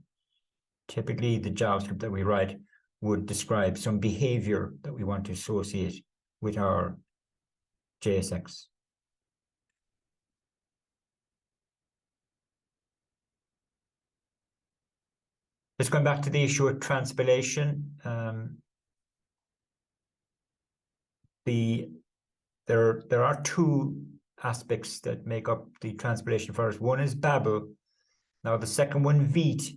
Typically, the JavaScript that we write would describe some behavior that we want to associate with our JSX. Just going back to the issue of transpilation, there are two aspects that make up the transpilation for us. One is Babel. Now the second one, Vite.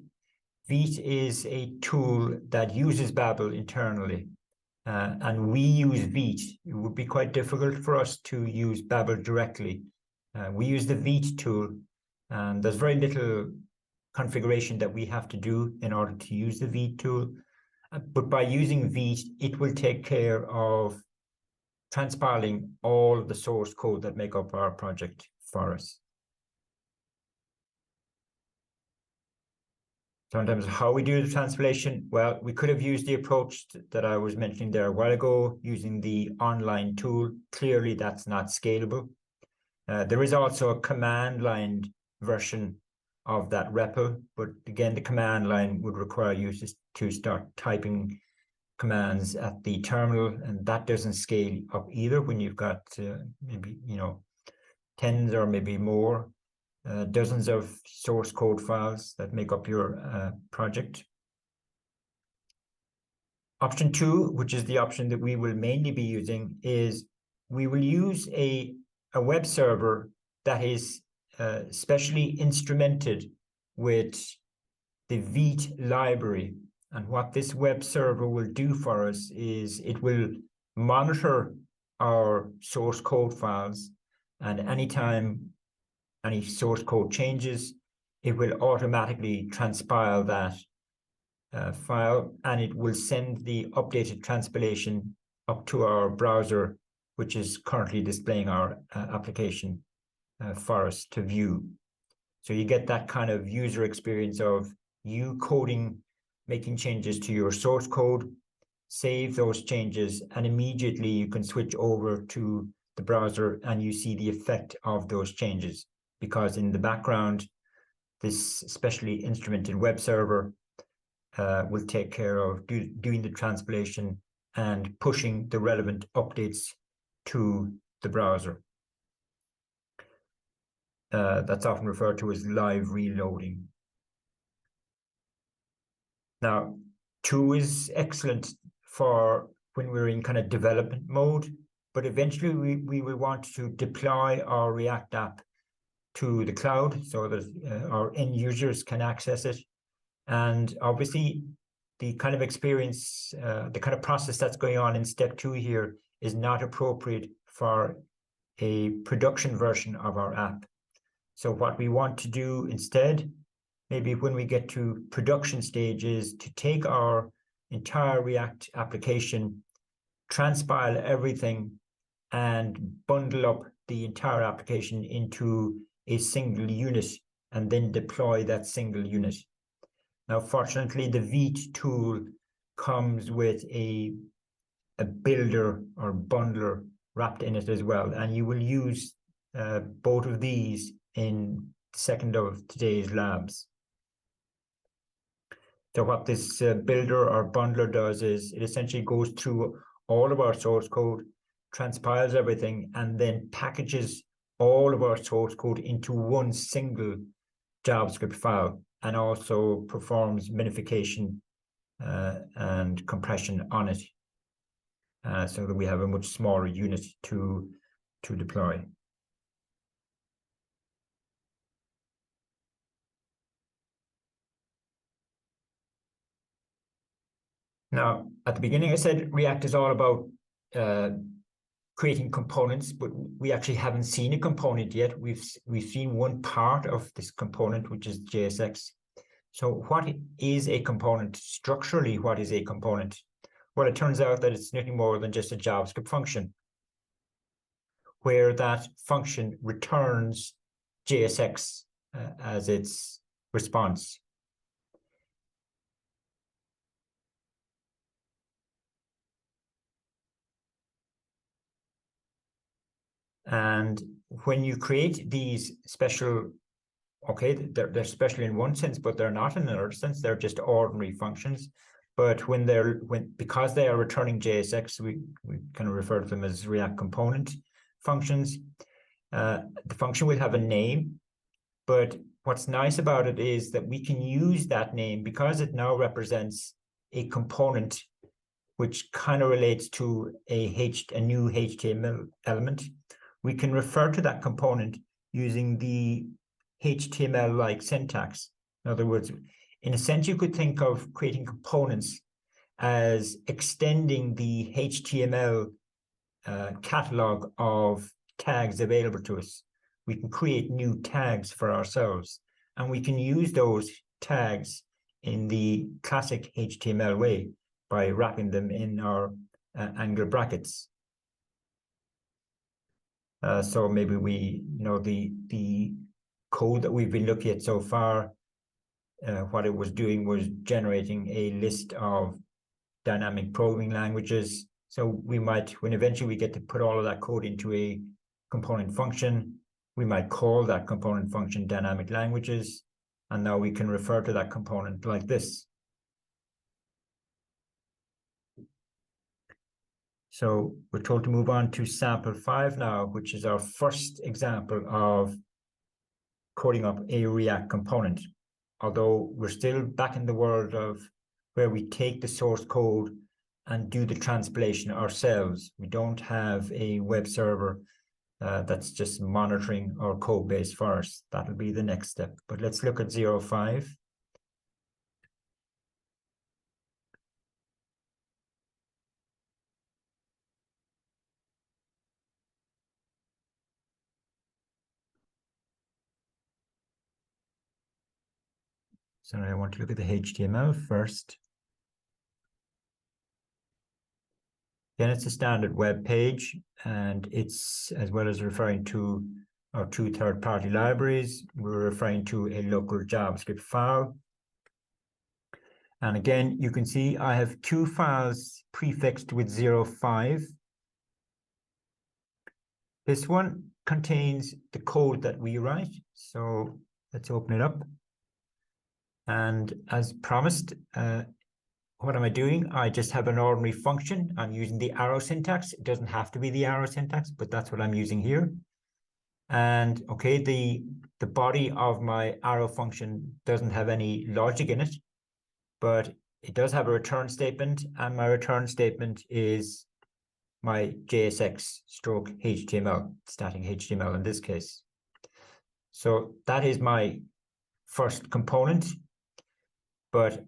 Vite is a tool that uses Babel internally, and we use Vite. It would be quite difficult for us to use Babel directly. We use the Vite tool, and there's very little configuration that we have to do in order to use the Vite tool. But by using Vite, it will take care of transpiling all of the source code that make up our project for us. So in terms of how we do the transpilation, well, we could have used the approach that I was mentioning there a while ago, using the online tool. Clearly, that's not scalable. There is also a command line version of that REPL, but again, the command line would require you to start typing commands at the terminal, and that doesn't scale up either when you've got maybe tens or maybe more dozens of source code files that make up your project. Option 2, which is the option that we will mainly be using, is we will use a web server that is specially instrumented with the Vite library. And what this web server will do for us is it will monitor our source code files, and anytime any source code changes, it will automatically transpile that file, and it will send the updated transpilation up to our browser, which is currently displaying our application for us to view. So you get that kind of user experience of you coding, making changes to your source code, save those changes, and immediately you can switch over to the browser and you see the effect of those changes, because in the background, this specially instrumented web server will take care of doing the transpilation and pushing the relevant updates to the browser. That's often referred to as live reloading. Now, 2 is excellent for when we're in kind of development mode, but eventually we will want to deploy our React app to the cloud so that our end users can access it. And obviously, the kind of experience, the kind of process that's going on in step 2 here is not appropriate for a production version of our app. So what we want to do instead, maybe when we get to production stages, to take our entire React application, transpile everything, and bundle up the entire application into a single unit, and then deploy that single unit. Now, fortunately, the Vite tool comes with a builder or bundler wrapped in it as well, and you will use both of these in the second of today's labs. So what this builder or bundler does is it essentially goes through all of our source code, transpiles everything, and then packages all of our source code into one single JavaScript file, and also performs minification and compression on it, so that we have a much smaller unit to deploy. Now, at the beginning, I said React is all about creating components, but we actually haven't seen a component yet. We've seen one part of this component, which is JSX. So what is a component? Structurally, what is a component? Well, it turns out that it's nothing more than just a JavaScript function, where that function returns JSX as its response. And when you create these special, okay, they're special in one sense, but they're not in another sense. They're just ordinary functions. But because they are returning JSX, we kind of refer to them as React component functions. The function will have a name, but what's nice about it is that we can use that name because it now represents a component which kind of relates to a new HTML element. We can refer to that component using the HTML-like syntax. In other words, in a sense, you could think of creating components as extending the HTML catalog of tags available to us. We can create new tags for ourselves, and we can use those tags in the classic HTML way by wrapping them in our angle brackets. So maybe the code that we've been looking at so far, what it was doing was generating a list of dynamic programming languages. So we might, when eventually we get to put all of that code into a component function, we might call that component function dynamic languages. And now we can refer to that component like this. So we're told to move on to sample 5 now, which is our first example of coding up a React component. Although we're still back in the world of where we take the source code and do the translation ourselves. We don't have a web server that's just monitoring our code base for us. That'll be the next step. But let's look at 0.5. So now I want to look at the HTML first. Then it's a standard web page, and it's, as well as referring to our 2 third-party libraries, we're referring to a local JavaScript file. And again, you can see I have 2 files prefixed with 0.5. This one contains the code that we write. So let's open it up. And as promised, what am I doing? I just have an ordinary function. I'm using the arrow syntax. It doesn't have to be the arrow syntax, but that's what I'm using here. And okay, the body of my arrow function doesn't have any logic in it, but it does have a return statement, and my return statement is my JSX stroke HTML, static HTML in this case. So that is my first component. But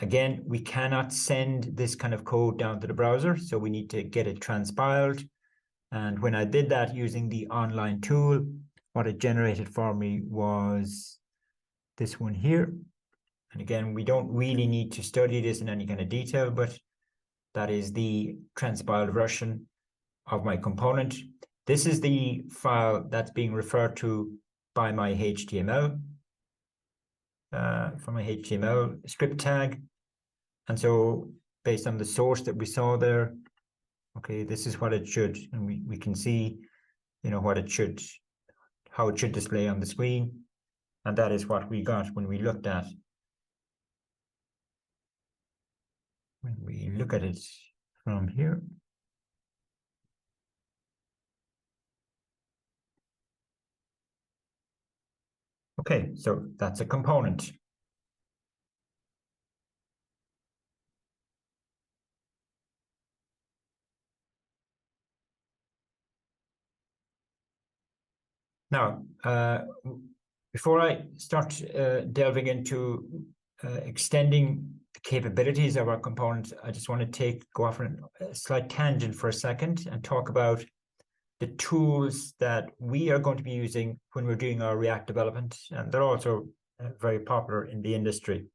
again, we cannot send this kind of code down to the browser, so we need to get it transpiled. And when I did that using the online tool, what it generated for me was this one here. And again, we don't really need to study this in any kind of detail, but that is the transpiled version of my component. This is the file that's being referred to by my HTML, from my HTML script tag. And so based on the source that we saw there, okay, this is what it should, and we can see, what it should, how it should display on the screen. And that is what we got when we looked at, it from here. Okay, so that's a component. Now, before I start delving into extending the capabilities of our components, I just want to go off on a slight tangent for a second and talk about the tools that we are going to be using when we're doing our React development, and they're also very popular in the industry.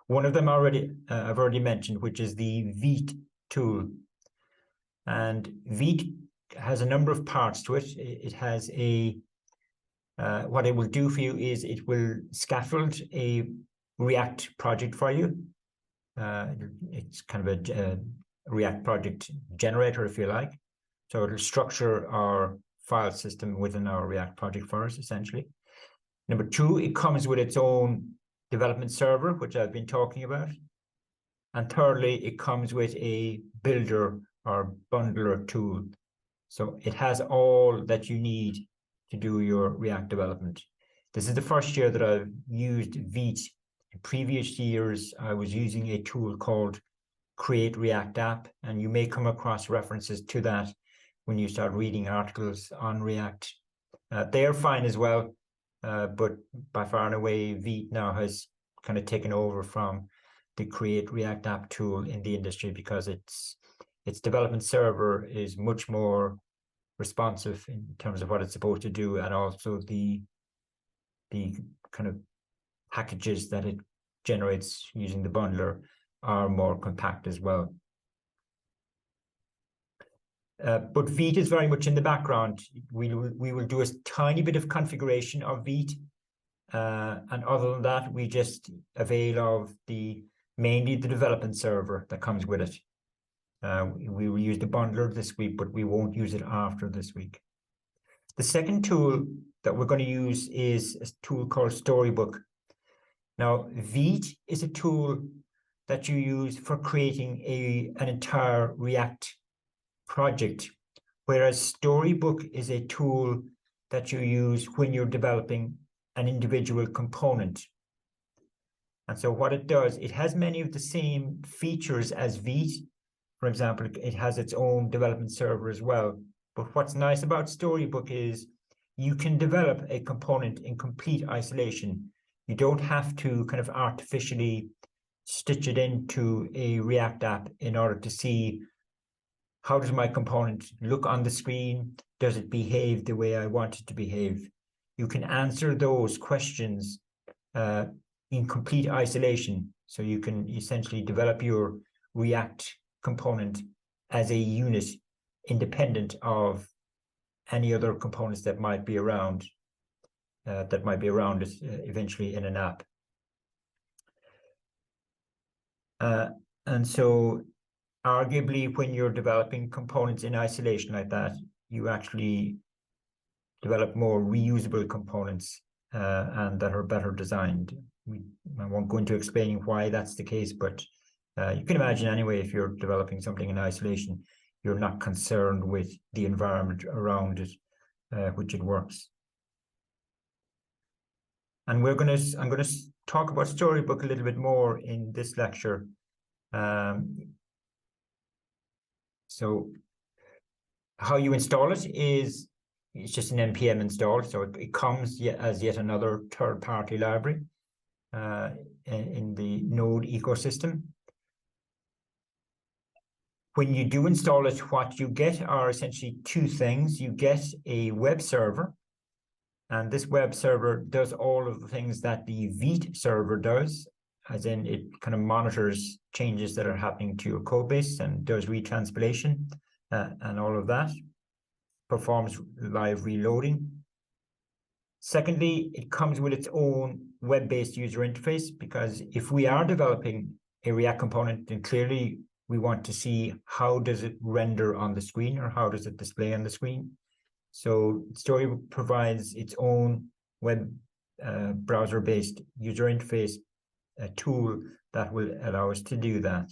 One of them I've already mentioned, which is the Vite tool. And Vite has a number of parts to it. It has what it will do for you is it will scaffold a React project for you. It's kind of a React project generator, if you like. So it'll structure our file system within our React project for us, essentially. Number two, it comes with its own development server, which I've been talking about. And thirdly, it comes with a builder or bundler tool. So it has all that you need to do your React development. This is the first year that I've used Vite. In previous years, I was using a tool called Create React App, and you may come across references to that when you start reading articles on React. They are fine as well, but by far and away, Vite now has kind of taken over from the Create React App tool in the industry because its development server is much more responsive in terms of what it's supposed to do, and also the kind of packages that it generates using the bundler are more compact as well. But Vite is very much in the background. We will do a tiny bit of configuration of Vite, and other than that, we just avail of mainly the development server that comes with it. We will use the bundler this week, but we won't use it after this week. The second tool that we're going to use is a tool called Storybook. Now, Vite is a tool that you use for creating an entire React project, whereas Storybook is a tool that you use when you're developing an individual component. And so what it does, it has many of the same features as Vite. For example, it has its own development server as well. But what's nice about Storybook is you can develop a component in complete isolation. You don't have to kind of artificially stitch it into a React app in order to see how does my component look on the screen? Does it behave the way I want it to behave? You can answer those questions in complete isolation. So you can essentially develop your React component as a unit independent of any other components that might be around it eventually in an app. And so arguably when you're developing components in isolation like that, you actually develop more reusable components and that are better designed. I won't go into explaining why that's the case, but you can imagine anyway, if you're developing something in isolation, you're not concerned with the environment around it, which it works. And I'm going to talk about Storybook a little bit more in this lecture. So how you install it is it's just an npm install, so it comes as yet another third-party library in the Node ecosystem. When you do install it, what you get are essentially two things. You get a web server, and this web server does all of the things that the Vite server does, as in it kind of monitors changes that are happening to your code base and does retranspilation and all of that, performs live reloading. Secondly, it comes with its own web-based user interface, because if we are developing a React component, then clearly we want to see how does it render on the screen, or how does it display on the screen. So Storybook provides its own web browser-based user interface tool that will allow us to do that.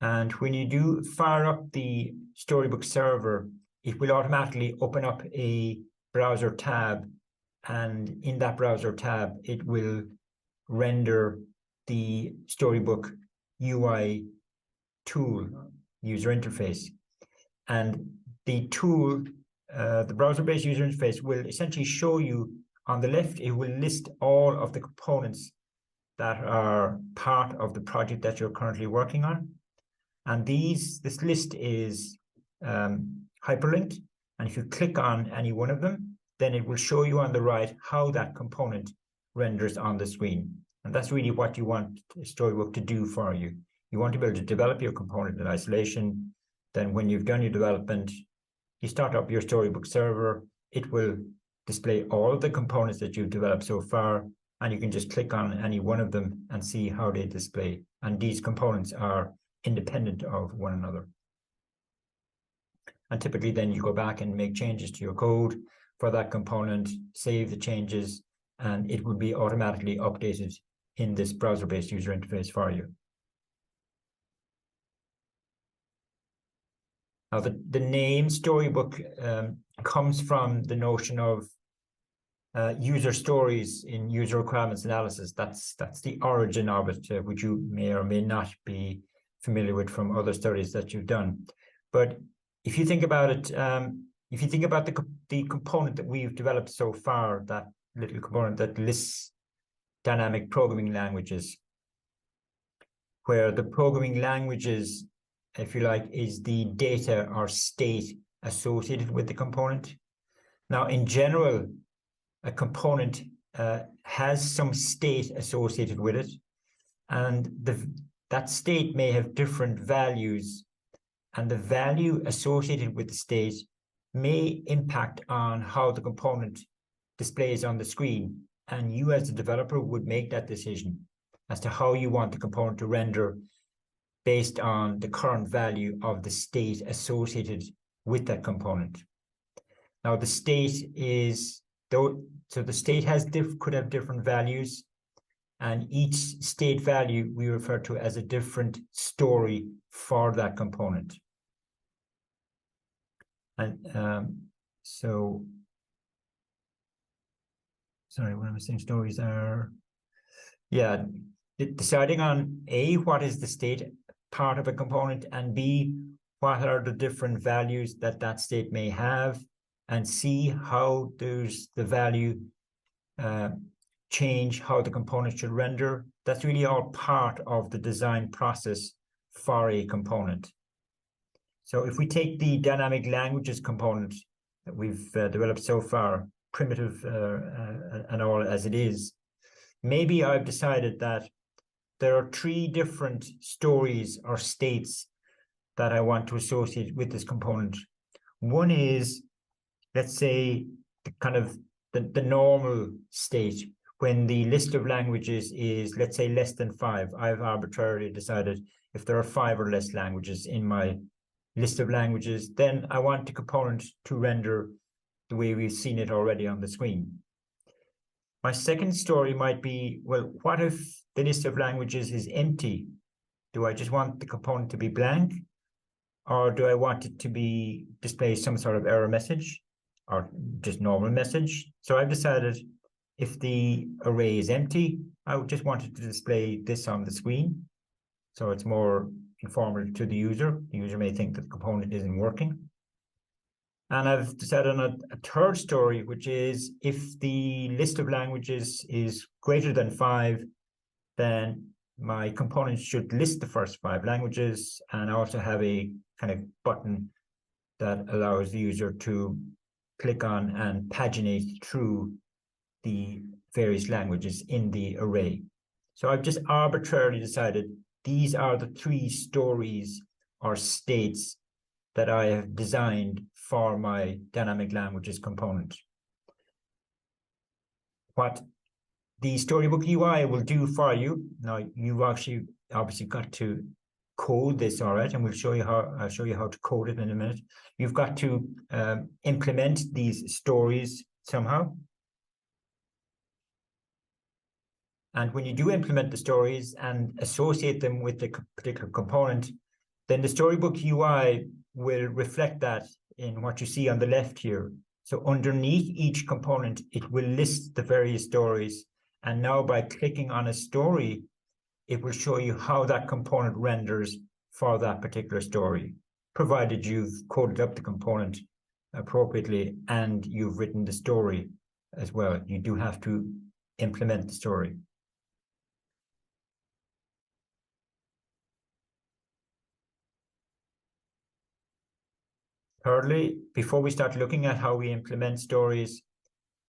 And when you do fire up the Storybook server, it will automatically open up a browser tab, and in that browser tab, it will render the Storybook UI tool user interface. And the tool, the browser-based user interface, will essentially show you on the left, it will list all of the components that are part of the project that you're currently working on. And this list is hyperlinked. And if you click on any one of them, then it will show you on the right how that component renders on the screen. And that's really what you want Storybook to do for you. You want to be able to develop your component in isolation. Then when you've done your development, you start up your Storybook server. It will display all of the components that you've developed so far, and you can just click on any one of them and see how they display. And these components are independent of one another. And typically then you go back and make changes to your code for that component, save the changes, and it will be automatically updated in this browser-based user interface for you. Now, the name Storybook comes from the notion of user stories in user requirements analysis. That's the origin of it, which you may or may not be familiar with from other studies that you've done. But if you think about it, if you think about the component that we've developed so far, that little component that lists dynamic programming languages, where the programming languages, if you like, is the data or state associated with the component. Now, in general, a component has some state associated with it, and that state may have different values, and the value associated with the state may impact on how the component displays on the screen. And you as a developer would make that decision as to how you want the component to render based on the current value of the state associated with that component. Now, the state is, so the state could have different values, and each state value we refer to as a different story for that component. And so, sorry, what I'm saying, stories are, yeah, deciding on A, what is the state part of a component, and B, what are the different values that state may have, and C, how does the value change how the component should render. That's really all part of the design process for a component. So if we take the dynamic languages component that we've developed so far, primitive and all as it is, maybe I've decided that there are 3 different stories or states that I want to associate with this component. One is, let's say, the normal state, when the list of languages is, let's say, less than 5. I've arbitrarily decided if there are 5 or less languages in my list of languages, then I want the component to render the way we've seen it already on the screen. My second story might be, well, what if the list of languages is empty? Do I just want the component to be blank? Or do I want it to be display some sort of error message or just normal message? So I've decided if the array is empty, I would just want it to display this on the screen. So it's more informative to the user. The user may think that the component isn't working. And I've decided on a third story, which is if the list of languages is greater than 5, then my component should list the first 5 languages, and also have a kind of button that allows the user to click on and paginate through the various languages in the array. So I've just arbitrarily decided these are the 3 stories or states that I have designed for my dynamic languages component. What the Storybook UI will do for you, now you've actually obviously got to code this, all right, and I'll show you how to code it in a minute. You've got to implement these stories somehow. And when you do implement the stories and associate them with the particular component, then the Storybook UI will reflect that in what you see on the left here. So underneath each component, it will list the various stories. And now by clicking on a story, it will show you how that component renders for that particular story, provided you've coded up the component appropriately and you've written the story as well. You do have to implement the story. Thirdly, before we start looking at how we implement stories,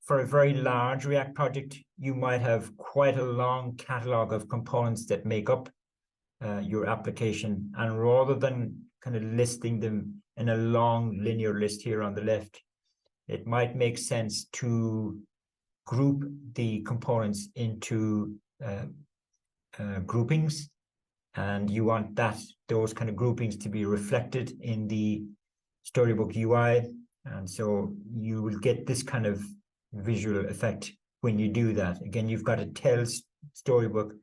for a very large React project, you might have quite a long catalog of components that make up your application. And rather than kind of listing them in a long linear list here on the left, it might make sense to group the components into groupings. And you want those kind of groupings to be reflected in the Storybook UI. And so you will get this kind of visual effect when you do that. Again, you've got to tell Storybook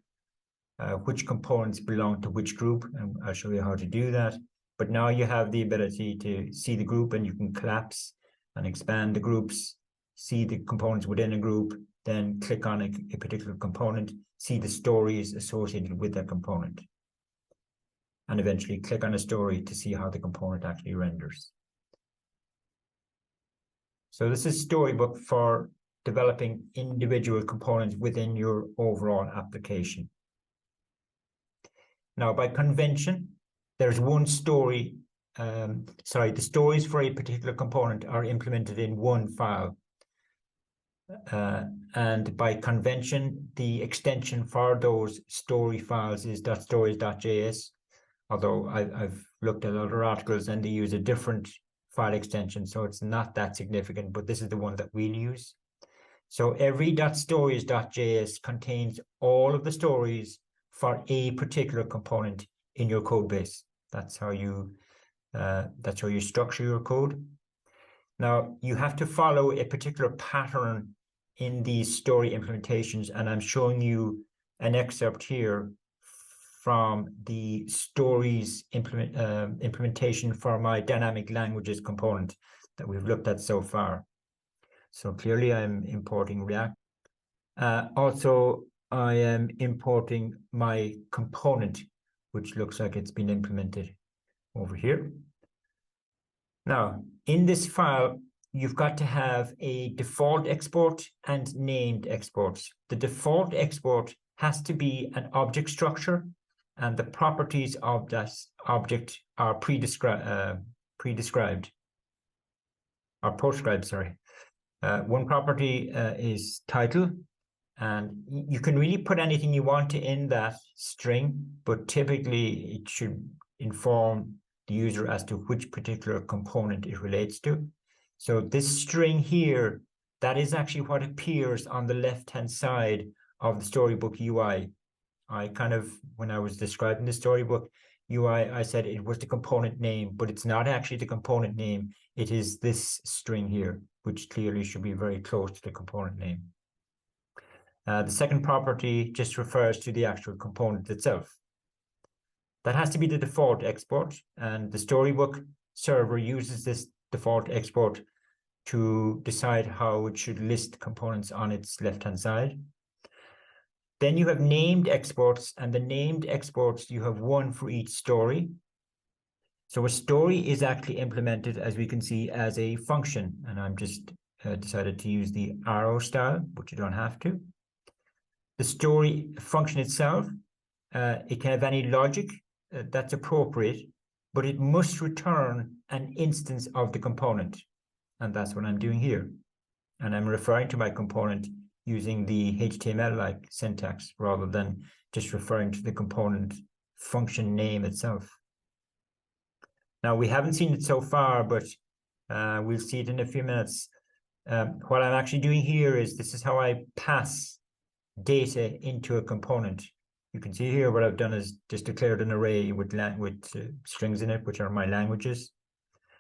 which components belong to which group, and I'll show you how to do that. But now you have the ability to see the group, and you can collapse and expand the groups, see the components within a group, then click on a particular component, see the stories associated with that component, and eventually click on a story to see how the component actually renders. So this is Storybook for developing individual components within your overall application. Now, by convention, there's one story, the stories for a particular component are implemented in one file. And by convention, the extension for those story files is .stories.js, although I've looked at other articles and they use a different file extension, so it's not that significant, but this is the one that we'll use. So every .stories.js contains all of the stories for a particular component in your code base. That's how you structure your code. Now you have to follow a particular pattern in these story implementations, and I'm showing you an excerpt here from the stories implementation for my dynamic languages component that we've looked at so far. So clearly I'm importing React. Also, I am importing my component, which looks like it's been implemented over here. Now, in this file, you've got to have a default export and named exports. The default export has to be an object structure, and the properties of that object are prescribed. Sorry. One property is title, and you can really put anything you want in that string, but typically it should inform the user as to which particular component it relates to. So this string here, that is actually what appears on the left-hand side of the Storybook UI. When I was describing the Storybook UI, I said it was the component name, but it's not actually the component name. It is this string here, which clearly should be very close to the component name. The second property just refers to the actual component itself. That has to be the default export, and the Storybook server uses this default export to decide how it should list components on its left-hand side. Then you have named exports, and the named exports, you have one for each story. So a story is actually implemented, as we can see, as a function, and I'm just decided to use the arrow style, but you don't have to. The story function itself, it can have any logic that's appropriate, but it must return an instance of the component. And that's what I'm doing here. And I'm referring to my component using the HTML-like syntax rather than just referring to the component function name itself. Now, we haven't seen it so far, but we'll see it in a few minutes. What I'm actually doing here is this is how I pass data into a component. You can see here what I've done is just declared an array with strings in it, which are my languages.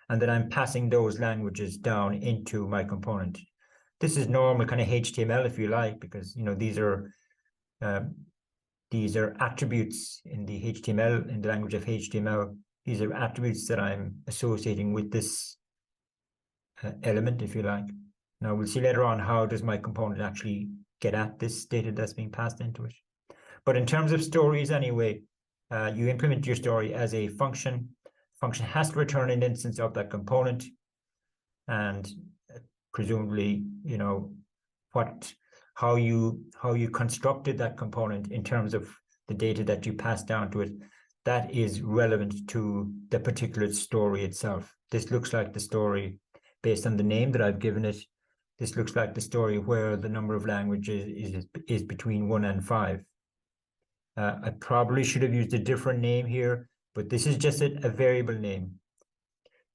And then I'm passing those languages down into my component. This is normal kind of HTML, if you like, because these are attributes in the HTML, in the language of HTML. These are attributes that I'm associating with this element, if you like. Now we'll see later on how does my component actually get at this data that's being passed into it. But in terms of stories anyway, you implement your story as a function. Function has to return an instance of that component, and presumably, how you constructed that component in terms of the data that you pass down to it, that is relevant to the particular story itself. This looks like the story based on the name that I've given it. This looks like the story where the number of languages is between 1 and 5. I probably should have used a different name here, but this is just a variable name.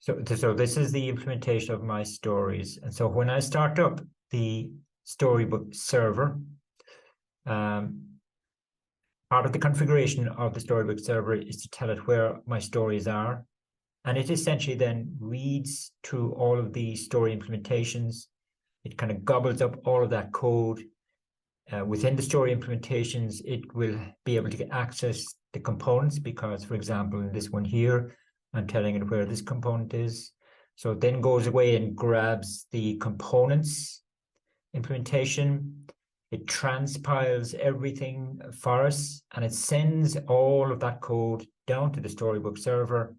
So this is the implementation of my stories. And so when I start up the Storybook server, part of the configuration of the Storybook server is to tell it where my stories are. And it essentially then reads through all of the story implementations. It kind of gobbles up all of that code. Within the story implementations, it will be able to get access to components because, for example, in this one here, I'm telling it where this component is. So it then goes away and grabs the components implementation. It transpiles everything for us, and it sends all of that code down to the Storybook server.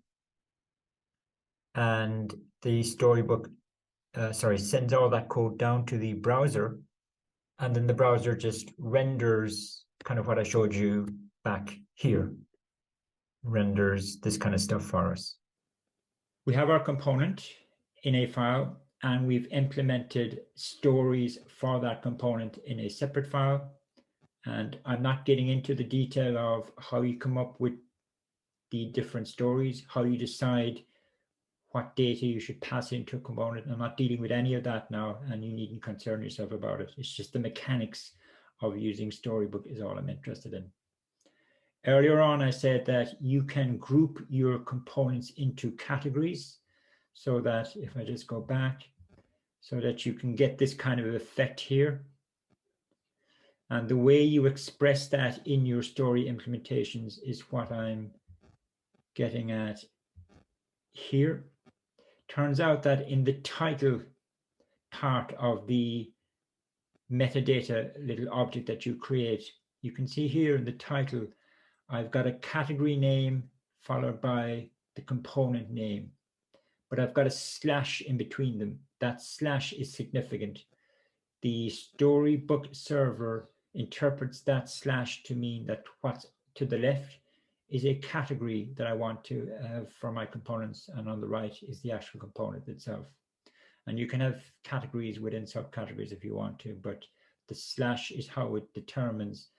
And the Storybook, sends all that code down to the browser. And then the browser just renders kind of what I showed you back here, renders this kind of stuff for us. We have our component in a file, and we've implemented stories for that component in a separate file. And I'm not getting into the detail of how you come up with the different stories, how you decide what data you should pass into a component. I'm not dealing with any of that now, and you needn't concern yourself about it. It's just the mechanics of using Storybook is all I'm interested in. Earlier on, I said that you can group your components into categories, so that if I just go back, so that you can get this kind of effect here. And the way you express that in your story implementations is what I'm getting at here. Turns out that in the title part of the metadata little object that you create, you can see here in the title, I've got a category name followed by the component name, but I've got a slash in between them. That slash is significant. The Storybook server interprets that slash to mean that what's to the left is a category that I want to have for my components, and on the right is the actual component itself. And you can have categories within subcategories if you want to, but the slash is how it determines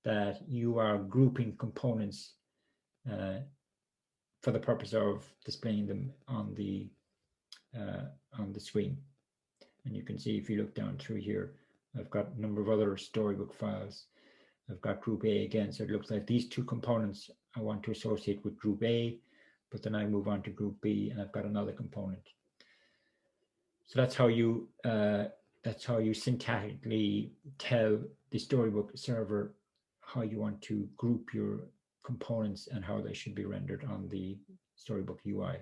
that you are grouping components for the purpose of displaying them on the screen. And you can see if you look down through here, I've got a number of other Storybook files. I've got group A again, so it looks like these two components I want to associate with group A, but then I move on to group B and I've got another component. So that's how you syntactically tell the Storybook server how you want to group your components and how they should be rendered on the Storybook UI.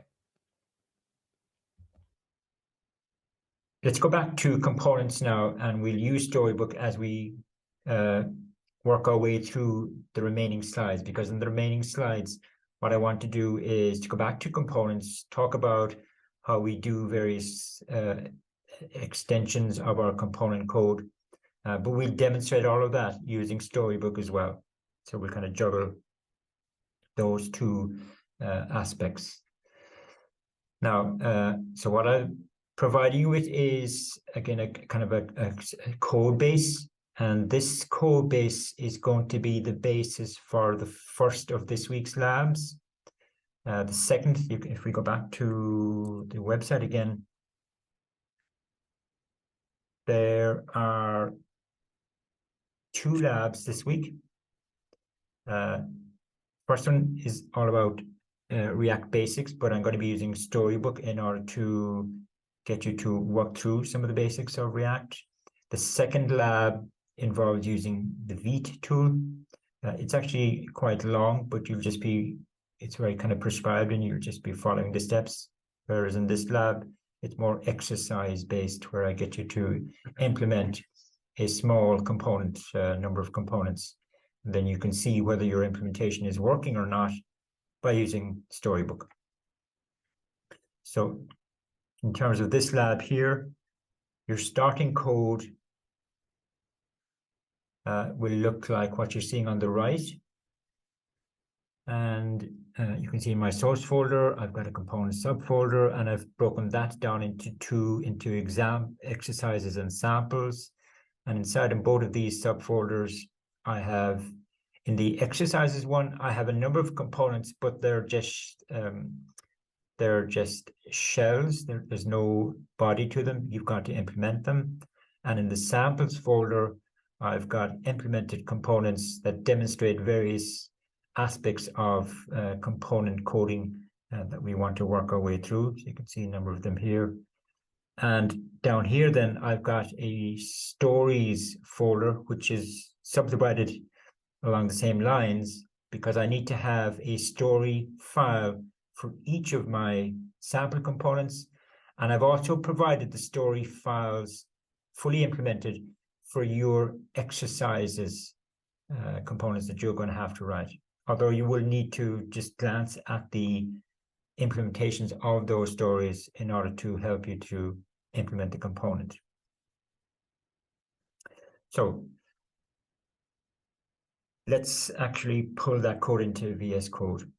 Let's go back to components now, and we'll use Storybook as we work our way through the remaining slides, because in the remaining slides, what I want to do is to go back to components, talk about how we do various extensions of our component code, but we'll demonstrate all of that using Storybook as well. So we'll kind of juggle those two aspects. Now, so what I'm providing you with is, again, a kind of a code base. And this code base is going to be the basis for the first of this week's labs. The second, if we go back to the website again, there are 2 labs this week. First one is all about React basics, but I'm going to be using Storybook in order to get you to work through some of the basics of React. The second lab involves using the Vite tool. It's actually quite long, but it's very kind of prescribed and you'll just be following the steps. Whereas in this lab, it's more exercise based, where I get you to implement a small component, number of components. And then you can see whether your implementation is working or not by using Storybook. So in terms of this lab here, your starting code will look like what you're seeing on the right. And you can see in my source folder, I've got a component subfolder, and I've broken that down into exam exercises and samples. And inside of both of these subfolders, I have, in the exercises one, I have a number of components, but they're just shells. There's no body to them. You've got to implement them. And in the samples folder, I've got implemented components that demonstrate various aspects of component coding that we want to work our way through. So you can see a number of them here. And down here, then I've got a stories folder, which is subdivided along the same lines, because I need to have a story file for each of my sample components. And I've also provided the story files fully implemented for your exercises components that you're going to have to write. Although you will need to just glance at the implementations of those stories in order to help you to implement the component. So let's actually pull that code into VS Code.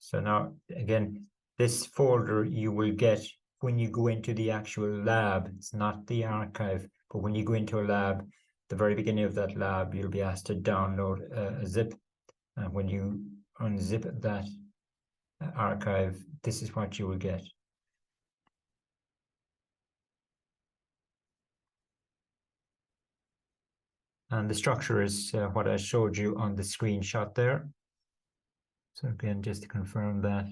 So now, again, this folder you will get when you go into the actual lab. It's not the archive, but when you go into a lab, the very beginning of that lab, you'll be asked to download a zip. And when you unzip that archive, this is what you will get. And the structure is what I showed you on the screenshot there. So again, just to confirm that.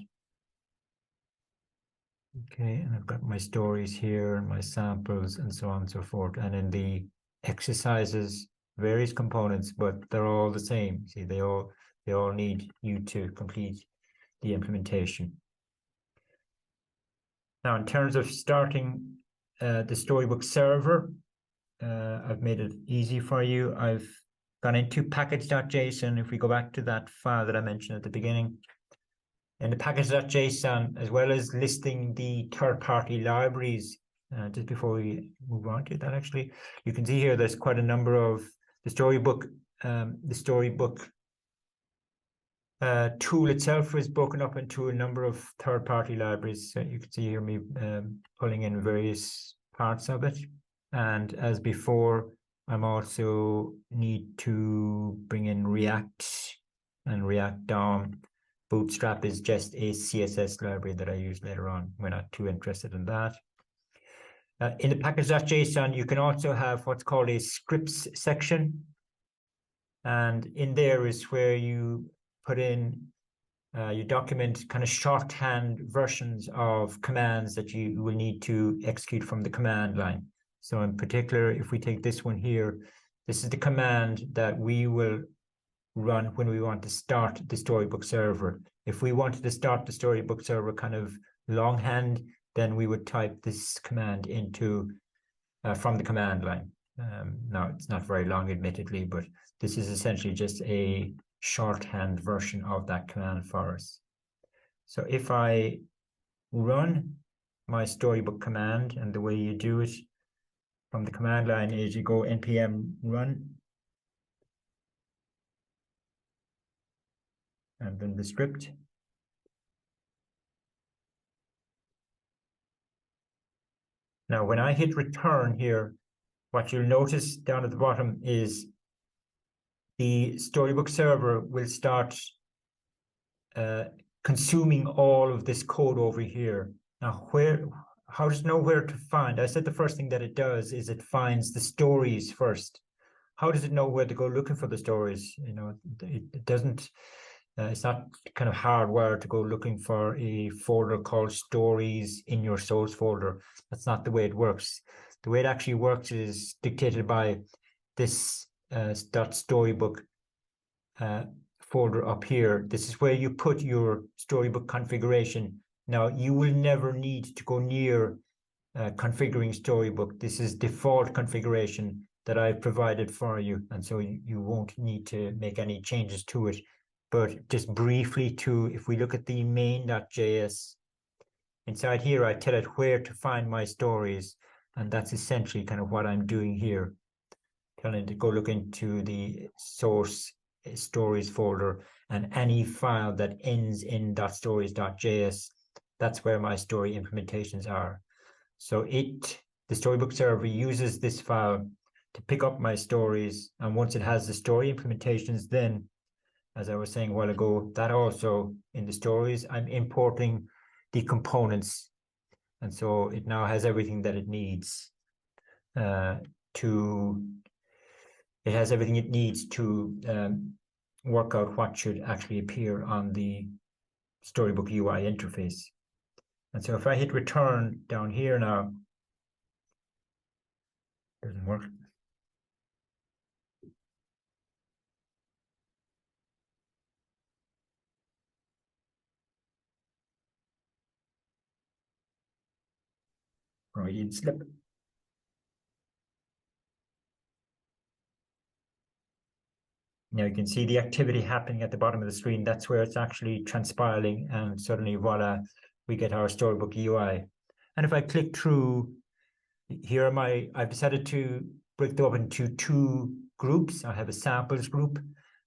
Okay, and I've got my stories here, my samples, and so on and so forth. And in the exercises, various components, but they're all the same. See, they all need you to complete the implementation. Now, in terms of starting the Storybook server, I've made it easy for you. I've gone into package.json. If we go back to that file that I mentioned at the beginning, in the package.json, as well as listing the third-party libraries, just before we move on to that, actually, you can see here there's quite a number of the Storybook tool itself is broken up into a number of third-party libraries. So you can see here me pulling in various parts of it. And as before, I'm also need to bring in React and React DOM. Bootstrap is just a CSS library that I use later on. We're not too interested in that. In the package.json, you can also have what's called a scripts section. And in there is where you put in, you document kind of shorthand versions of commands that you will need to execute from the command line. So in particular, if we take this one here, this is the command that we will run when we want to start the Storybook server. If we wanted to start the Storybook server kind of longhand, then we would type this command into from the command line. Now, it's not very long, admittedly, but this is essentially just a shorthand version of that command for us. So if I run my Storybook command, and the way you do it from the command line is you go npm run, and then the script. Now, when I hit return here, what you'll notice down at the bottom is the Storybook server will start consuming all of this code over here. Now, how does it know where to find? I said the first thing that it does is it finds the stories first. How does it know where to go looking for the stories? You know, it doesn't. It's not kind of hardwired to go looking for a folder called stories in your source folder. That's not the way it works. The way it actually works is dictated by this .storybook folder up here. This is where you put your Storybook configuration. Now, you will never need to go near configuring Storybook. This is default configuration that I've provided for you, and so you won't need to make any changes to it. But just briefly if we look at the main.js, inside here, I tell it where to find my stories, and that's essentially kind of what I'm doing here, telling it to go look into the source stories folder, and any file that ends in .stories.js, that's where my story implementations are. So the storybook server uses this file to pick up my stories. And once it has the story implementations, then, as I was saying a while ago, that also in the stories, I'm importing the components. And so it now has everything that it needs it has everything it needs to work out what should actually appear on the storybook UI interface. And so if I hit return down here now, doesn't work. Freudian slip. Now you can see the activity happening at the bottom of the screen. That's where it's actually transpiling, and suddenly, voila, we get our storybook UI. And if I click through, here I've decided to break them up into two groups. I have a samples group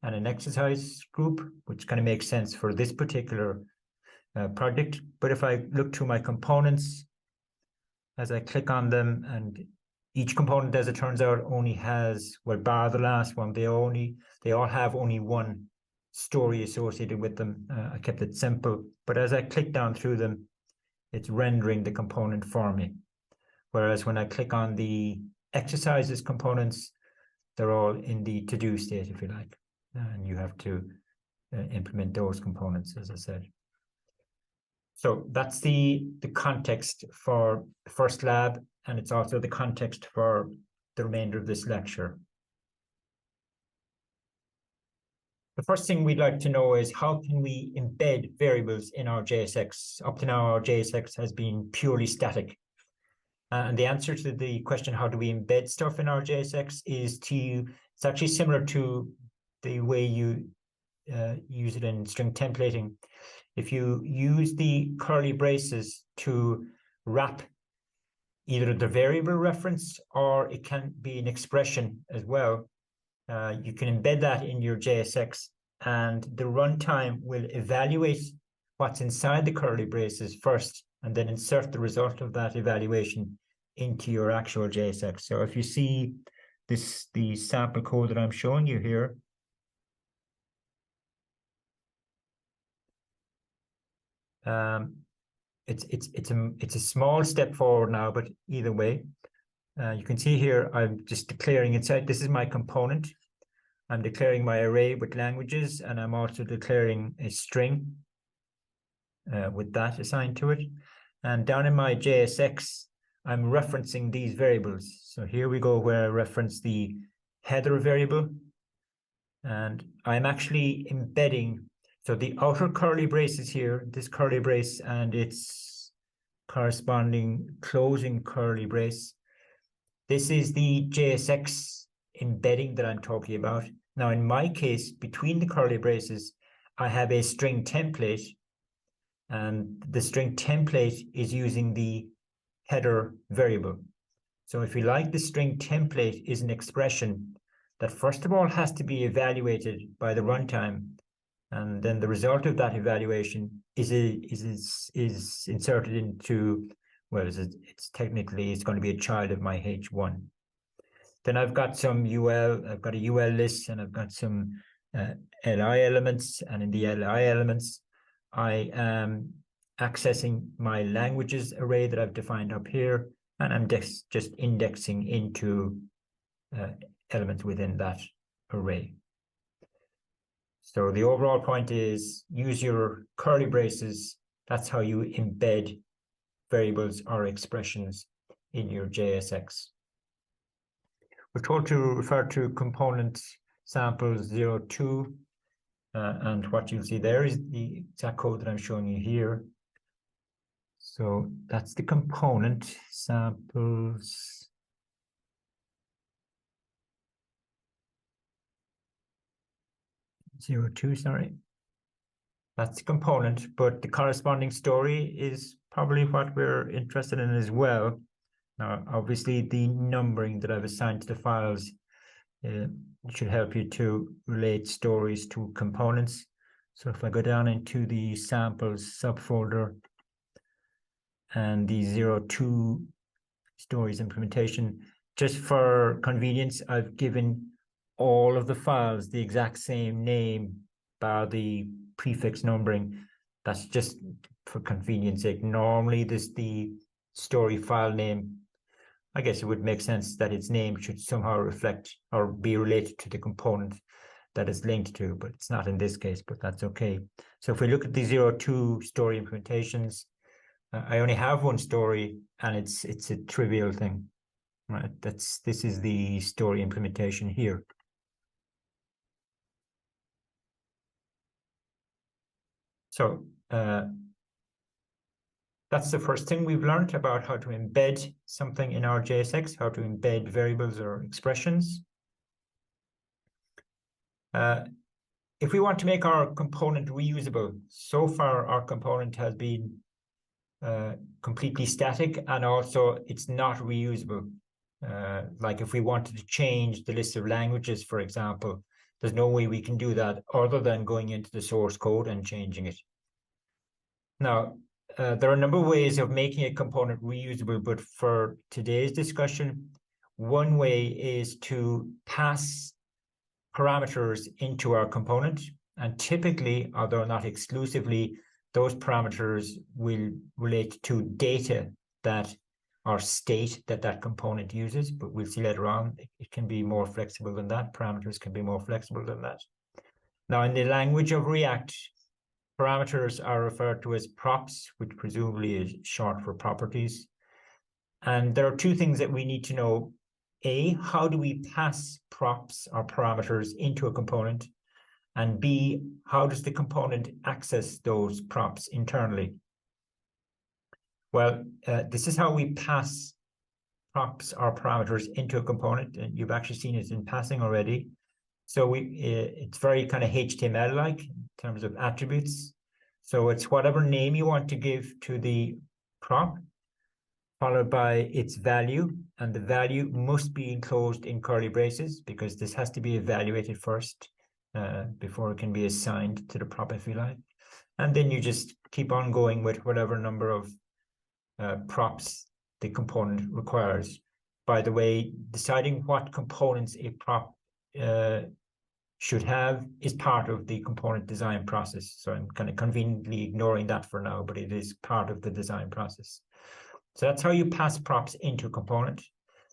and an exercise group, which kind of makes sense for this particular project. But if I look to my components, as I click on them, and each component, as it turns out, only has, well, bar the last one, they all have only one story associated with them. I kept it simple, but as I click down through them, it's rendering the component for me. Whereas when I click on the exercises components, they're all in the to-do state, if you like, and you have to implement those components, as I said. So that's the context for the first lab, and it's also the context for the remainder of this lecture. The first thing we'd like to know is, how can we embed variables in our JSX? Up to now, our JSX has been purely static. And the answer to the question, how do we embed stuff in our JSX, it's actually similar to the way you use it in string templating. If you use the curly braces to wrap either the variable reference, or it can be an expression as well, you can embed that in your JSX, and the runtime will evaluate what's inside the curly braces first, and then insert the result of that evaluation into your actual JSX. So if you see the sample code that I'm showing you here, it's a small step forward now, but either way, you can see here I'm just declaring inside. This is my component. I'm declaring my array with languages, and I'm also declaring a string with that assigned to it. And down in my JSX, I'm referencing these variables. So here we go, where I reference the header variable, and I'm actually embedding. So the outer curly braces here, this curly brace and its corresponding closing curly brace, this is the JSX embedding that I'm talking about. Now, in my case, between the curly braces, I have a string template, and the string template is using the header variable. So if you like, the string template is an expression that first of all has to be evaluated by the runtime, and then the result of that evaluation is inserted into, well, it's technically, it's going to be a child of my H1. Then I've got some UL, I've got a UL list, and I've got some LI elements, and in the LI elements, I am accessing my languages array that I've defined up here, and I'm just indexing into elements within that array. So the overall point is, use your curly braces. That's how you embed variables or expressions in your JSX. We're told to refer to component samples 02, and what you'll see there is the exact code that I'm showing you here. So that's the component samples 02, sorry. That's the component, but the corresponding story is probably what we're interested in as well. Now, obviously, the numbering that I've assigned to the files should help you to relate stories to components. So if I go down into the samples subfolder, and the 02 stories implementation. Just for convenience, I've given all of the files the exact same name, bar the prefix numbering. That's just for convenience sake. Normally, the story file name, I guess it would make sense that its name should somehow reflect or be related to the component that it's linked to, but it's not in this case, but that's okay. So if we look at the 02 story implementations, I only have one story, and it's a trivial thing, right? This is the story implementation here. So that's the first thing we've learned about how to embed something in our JSX, how to embed variables or expressions. If we want to make our component reusable, so far our component has been completely static, and also it's not reusable. Like if we wanted to change the list of languages, for example, there's no way we can do that other than going into the source code and changing it. Now, there are a number of ways of making a component reusable, but for today's discussion, one way is to pass parameters into our component, and typically, although not exclusively, those parameters will relate to data that or state that component uses, but we'll see later on, it can be more flexible than that. Parameters can be more flexible than that. Now, in the language of React, parameters are referred to as props, which presumably is short for properties. And there are two things that we need to know. A, how do we pass props or parameters into a component? And B, how does the component access those props internally? Well, this is how we pass props or parameters into a component, and you've actually seen it in passing already. So it's very kind of HTML-like in terms of attributes. So it's whatever name you want to give to the prop, followed by its value, and the value must be enclosed in curly braces because this has to be evaluated first before it can be assigned to the prop, if you like. And then you just keep on going with whatever number of props the component requires. By the way, deciding what components a prop should have is part of the component design process. So I'm kind of conveniently ignoring that for now, but it is part of the design process. So that's how you pass props into a component.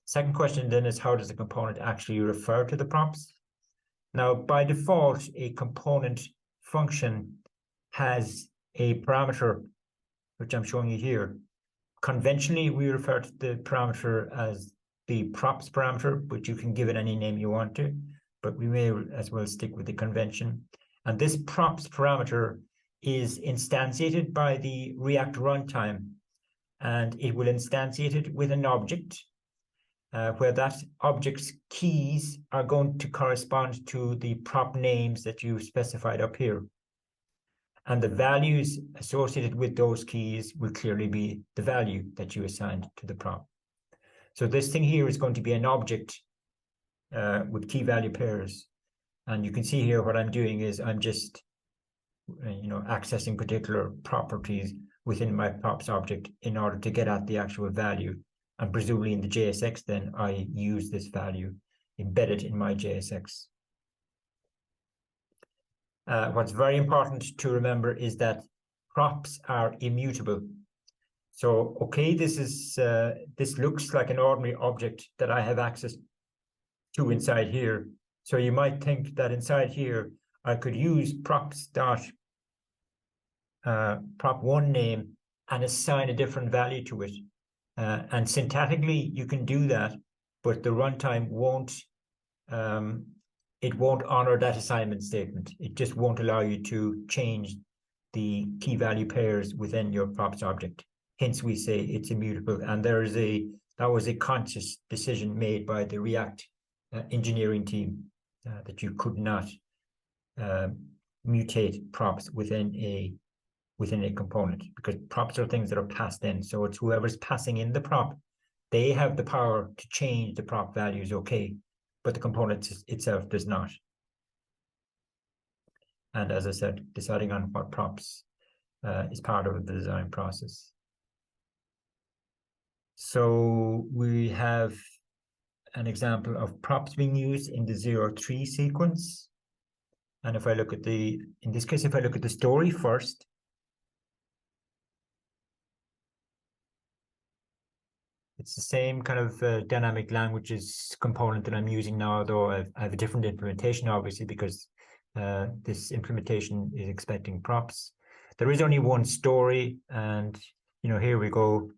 Second question then is, how does the component actually refer to the props? Now, by default, a component function has a parameter, which I'm showing you here. Conventionally, we refer to the parameter as the props parameter, but you can give it any name you want to, but we may as well stick with the convention. And this props parameter is instantiated by the React runtime, and it will instantiate it with an object where that object's keys are going to correspond to the prop names that you've specified up here. And the values associated with those keys will clearly be the value that you assigned to the prop. So this thing here is going to be an object with key value pairs. And you can see here what I'm doing is I'm just accessing particular properties within my props object in order to get at the actual value. And presumably in the JSX, then I use this value embedded in my JSX. What's very important to remember is that props are immutable. So, okay, this looks like an ordinary object that I have access to inside here. So you might think that inside here, I could use props dot prop1 name and assign a different value to it. And syntactically, you can do that, but the runtime won't honor that assignment statement. It just won't allow you to change the key value pairs within your props object. Hence, we say it's immutable. And that was a conscious decision made by the React engineering team that you could not mutate props within a component, because props are things that are passed in. So it's whoever's passing in the prop, they have the power to change the prop values, okay, but the component itself does not. And as I said, deciding on what props is part of the design process. So we have an example of props being used in the 0-3 sequence. And if I look at in this case, if I look at the story first, it's the same kind of dynamic languages component that I'm using now, though I have a different implementation, obviously, because this implementation is expecting props. There is only one story, and here we go.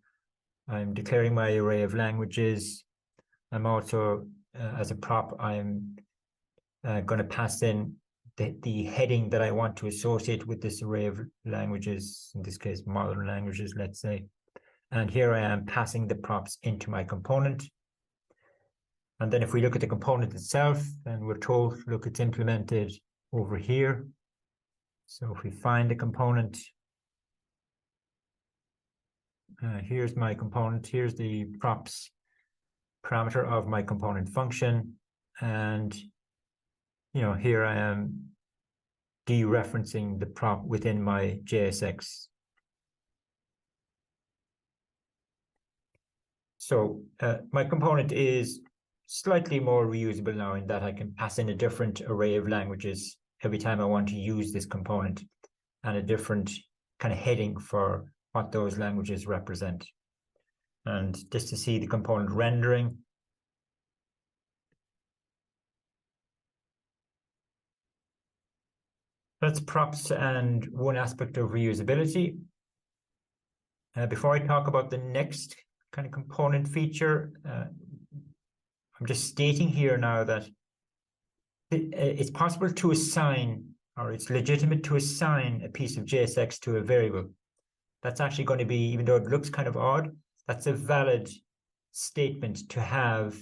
I'm declaring my array of languages. I'm also, as a prop, I'm going to pass in the heading that I want to associate with this array of languages, in this case, modern languages, let's say. And here I am passing the props into my component. And then if we look at the component itself, then we're told, look, it's implemented over here. So if we find the component, here's my component, here's the props parameter of my component function. And, here I am dereferencing the prop within my JSX. So my component is slightly more reusable now in that I can pass in a different array of languages every time I want to use this component, and a different kind of heading for what those languages represent. And just to see the component rendering, that's props and one aspect of reusability. Before I talk about the next kind of component feature, I'm just stating here now that it's possible to assign, or it's legitimate to assign a piece of JSX to a variable. That's actually going to be, even though it looks kind of odd, that's a valid statement to have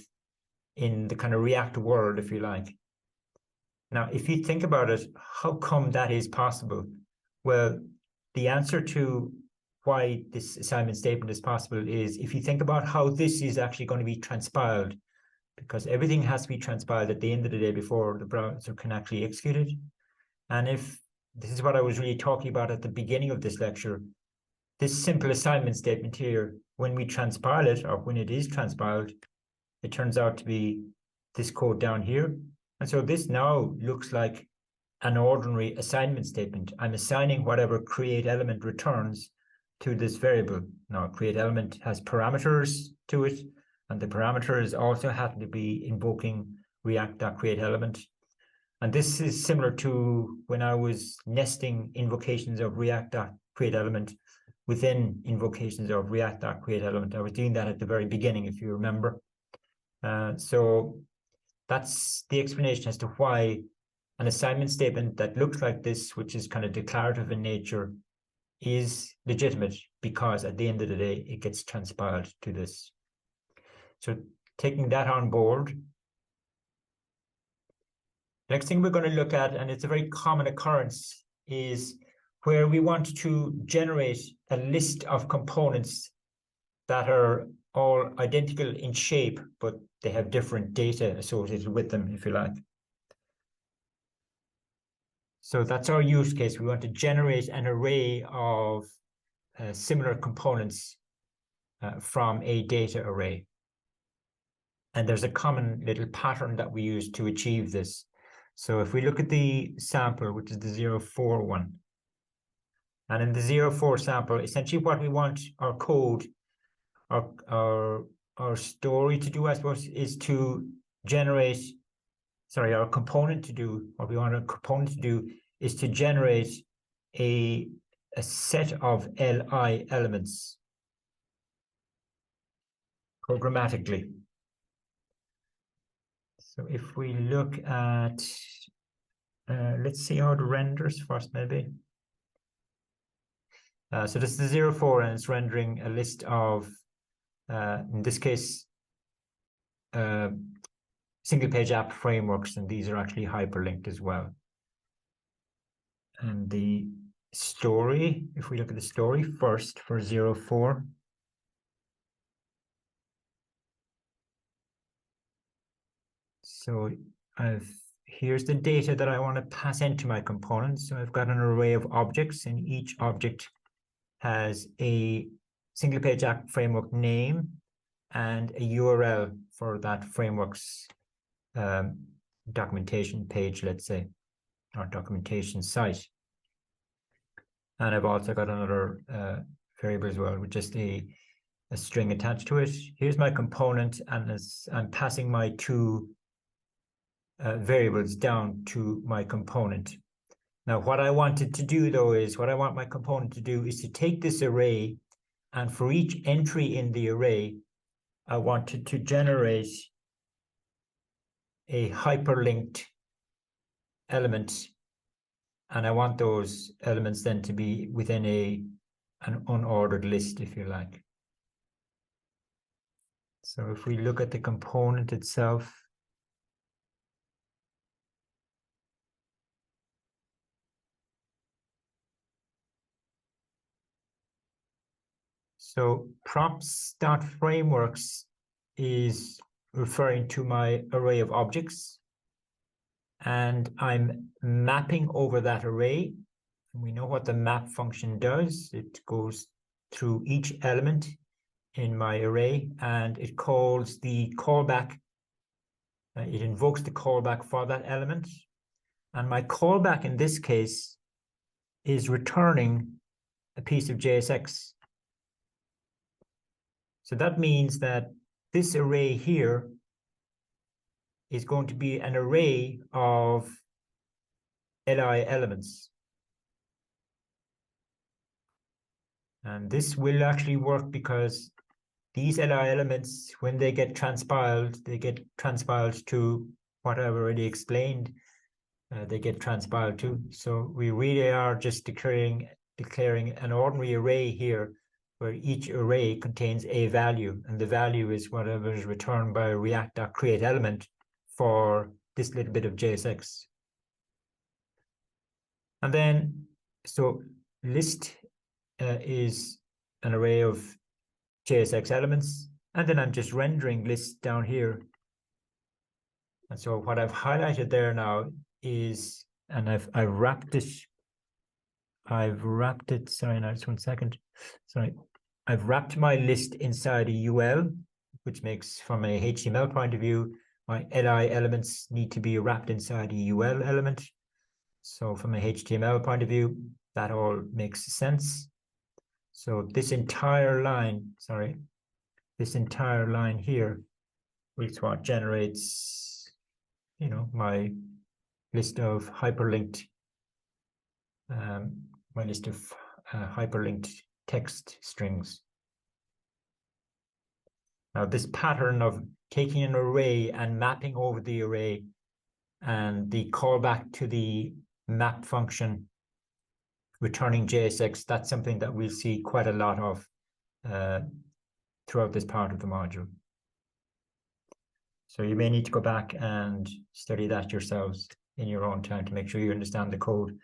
in the kind of React world, if you like. Now, if you think about it, how come that is possible? Well, the answer to why this assignment statement is possible is if you think about how this is actually going to be transpiled, because everything has to be transpiled at the end of the day before the browser can actually execute it. And if this is what I was really talking about at the beginning of this lecture, this simple assignment statement here, when we transpile it, or when it is transpiled, it turns out to be this code down here. And so this now looks like an ordinary assignment statement. I'm assigning whatever create element returns to this variable. Now, create element has parameters to it, and the parameters also happen to be invoking React.createElement. And this is similar to when I was nesting invocations of React.createElement within invocations of React.createElement. I was doing that at the very beginning, if you remember. So that's the explanation as to why an assignment statement that looks like this, which is kind of declarative in nature, is legitimate, because at the end of the day, it gets transpiled to this. So taking that on board, next thing we're going to look at, and it's a very common occurrence, is where we want to generate a list of components that are all identical in shape, but they have different data associated with them, if you like. So that's our use case. We want to generate an array of similar components from a data array. And there's a common little pattern that we use to achieve this. So if we look at the sample, which is the 0-4 one, and in the 0-4 sample, essentially what we want our code, our story to do, I suppose, is to generate, sorry, our component to do, what we want our component to do is to generate a set of li elements programmatically. So if we look at, let's see how it renders first, maybe. So this is the 0-4, and it's rendering a list of, in this case, single page app frameworks, and these are actually hyperlinked as well. And the story, if we look at the story first for 0-4, so here's the data that I want to pass into my components. So I've got an array of objects, and each object has a single page app framework name, and a URL for that framework's documentation page, let's say, or documentation site. And I've also got another variable as well with just a string attached to it. Here's my component, and I'm passing my two variables down to my component. Now, what I wanted to do, though, is what I want my component to do is to take this array, and for each entry in the array, I wanted to generate a hyperlinked element, and I want those elements then to be within an unordered list, if you like. So if we look at the component itself, so props.frameworks is referring to my array of objects, and I'm mapping over that array. And we know what the map function does. It goes through each element in my array, and it calls the callback. It invokes the callback for that element. And my callback in this case is returning a piece of JSX. So that means that this array here is going to be an array of LI elements. And this will actually work because these LI elements, when they get transpiled to what I've already explained, they get transpiled to. So we really are just declaring an ordinary array here, where each array contains a value, and the value is whatever is returned by react.createElement for this little bit of JSX. And then, so list is an array of JSX elements, and then I'm just rendering lists down here. And so what I've highlighted there now is, and I've wrapped it, sorry, now just 1 second. Sorry, I've wrapped my list inside a UL, which makes, from a HTML point of view, my LI elements need to be wrapped inside a UL element. So from a HTML point of view, that all makes sense. So this entire line, here is what generates, my list of hyperlinked, hyperlinked text strings. Now, this pattern of taking an array and mapping over the array, and the callback to the map function returning JSX, that's something that we'll see quite a lot of throughout this part of the module. So you may need to go back and study that yourselves in your own time to make sure you understand the code.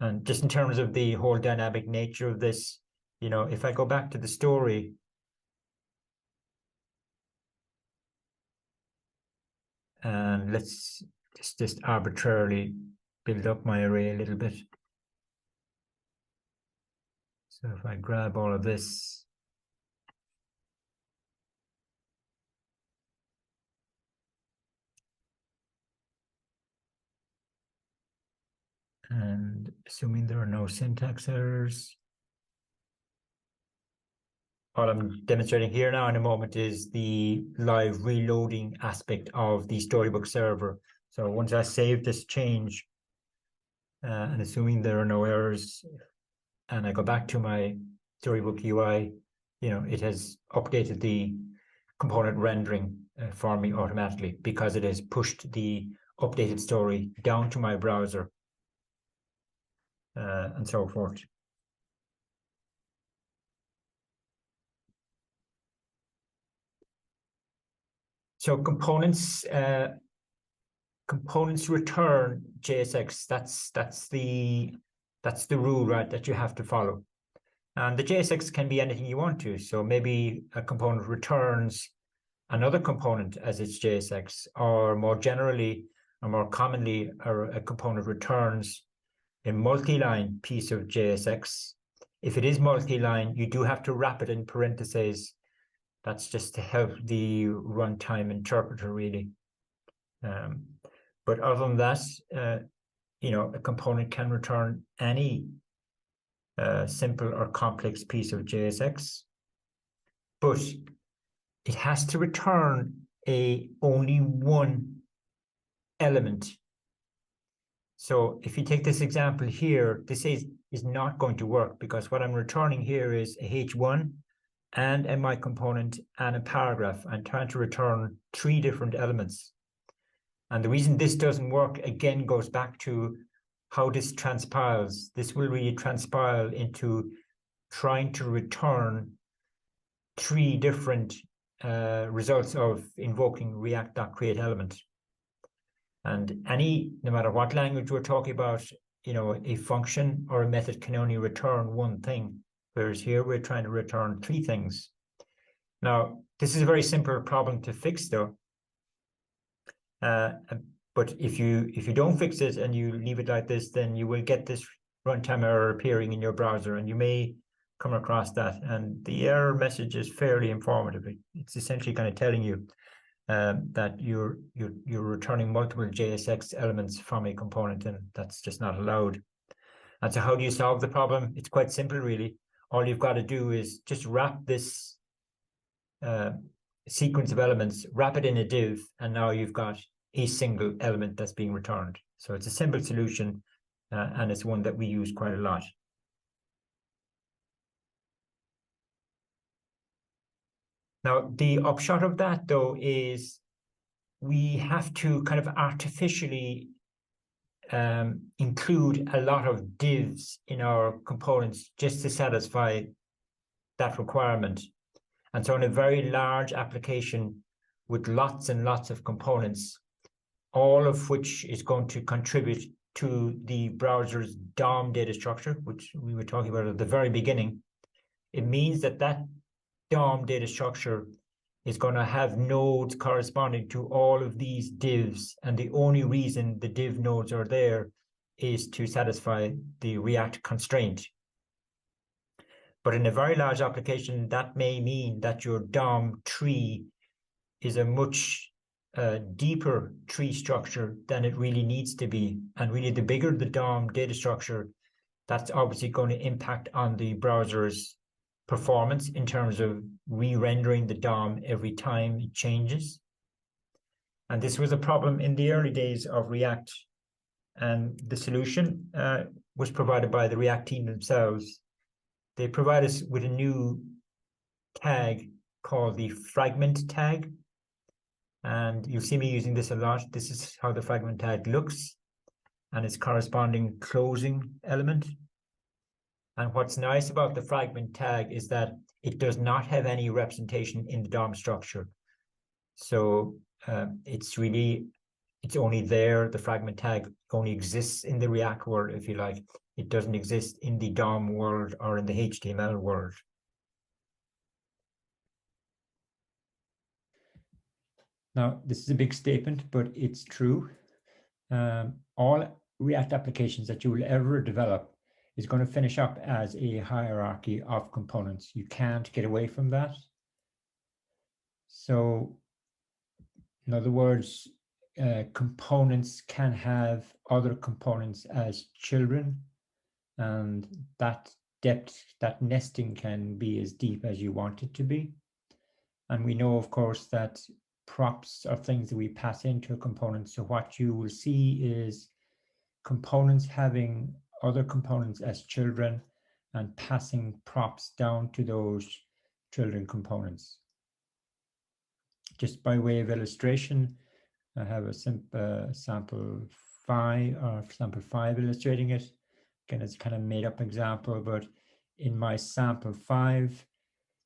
And just in terms of the whole dynamic nature of this, if I go back to the story, and let's just arbitrarily build up my array a little bit. So if I grab all of this, and assuming there are no syntax errors, all I'm demonstrating here now in a moment is the live reloading aspect of the Storybook server. So once I save this change, and assuming there are no errors, and I go back to my Storybook UI, it has updated the component rendering for me automatically, because it has pushed the updated story down to my browser, and so forth. So components return JSX. That's the rule, right, that you have to follow. And the JSX can be anything you want to. So maybe a component returns another component as its JSX, or more generally, or more commonly, a component returns a multi-line piece of JSX. If it is multi-line, you do have to wrap it in parentheses That's just to help the runtime interpreter, really. But other than that, a component can return any simple or complex piece of JSX, but it has to return only one element. So if you take this example here, this is not going to work, because what I'm returning here is a H1 and a my component and a paragraph. I'm trying to return 3 different elements. And the reason this doesn't work, again, goes back to how this transpiles. This will really transpile into trying to return 3 different results of invoking React.createElement. And no matter what language we're talking about, a function or a method can only return one thing, whereas here we're trying to return 3 things. Now, this is a very simple problem to fix, though. But if you don't fix it and you leave it like this, then you will get this runtime error appearing in your browser, and you may come across that. And the error message is fairly informative. It's essentially kind of telling you that you're returning multiple JSX elements from a component, and that's just not allowed. And so how do you solve the problem? It's quite simple, really. All you've got to do is just wrap this sequence of elements, wrap it in a div, and now you've got a single element that's being returned. So it's a simple solution, and it's one that we use quite a lot. Now, the upshot of that, though, is we have to kind of artificially include a lot of divs in our components just to satisfy that requirement. And so in a very large application with lots and lots of components, all of which is going to contribute to the browser's DOM data structure, which we were talking about at the very beginning, it means that DOM data structure is going to have nodes corresponding to all of these divs. And the only reason the div nodes are there is to satisfy the React constraint. But in a very large application, that may mean that your DOM tree is a much deeper tree structure than it really needs to be. And really, the bigger the DOM data structure, that's obviously going to impact on the browser's performance in terms of re-rendering the DOM every time it changes. And this was a problem in the early days of React. And the solution was provided by the React team themselves. They provide us with a new tag called the fragment tag. And you'll see me using this a lot. This is how the fragment tag looks and its corresponding closing element. And what's nice about the fragment tag is that it does not have any representation in the DOM structure. So it's only there. The fragment tag only exists in the React world, if you like. It doesn't exist in the DOM world or in the HTML world. Now, this is a big statement, but it's true. All React applications that you will ever develop is going to finish up as a hierarchy of components. You can't get away from that. So, in other words, components can have other components as children, and that depth, that nesting can be as deep as you want it to be. And we know, of course, that props are things that we pass into a component. So what you will see is components having other components as children and passing props down to those children components. Just by way of illustration, I have a sample 5 illustrating it. Again, it's kind of made up example, but in my sample 5,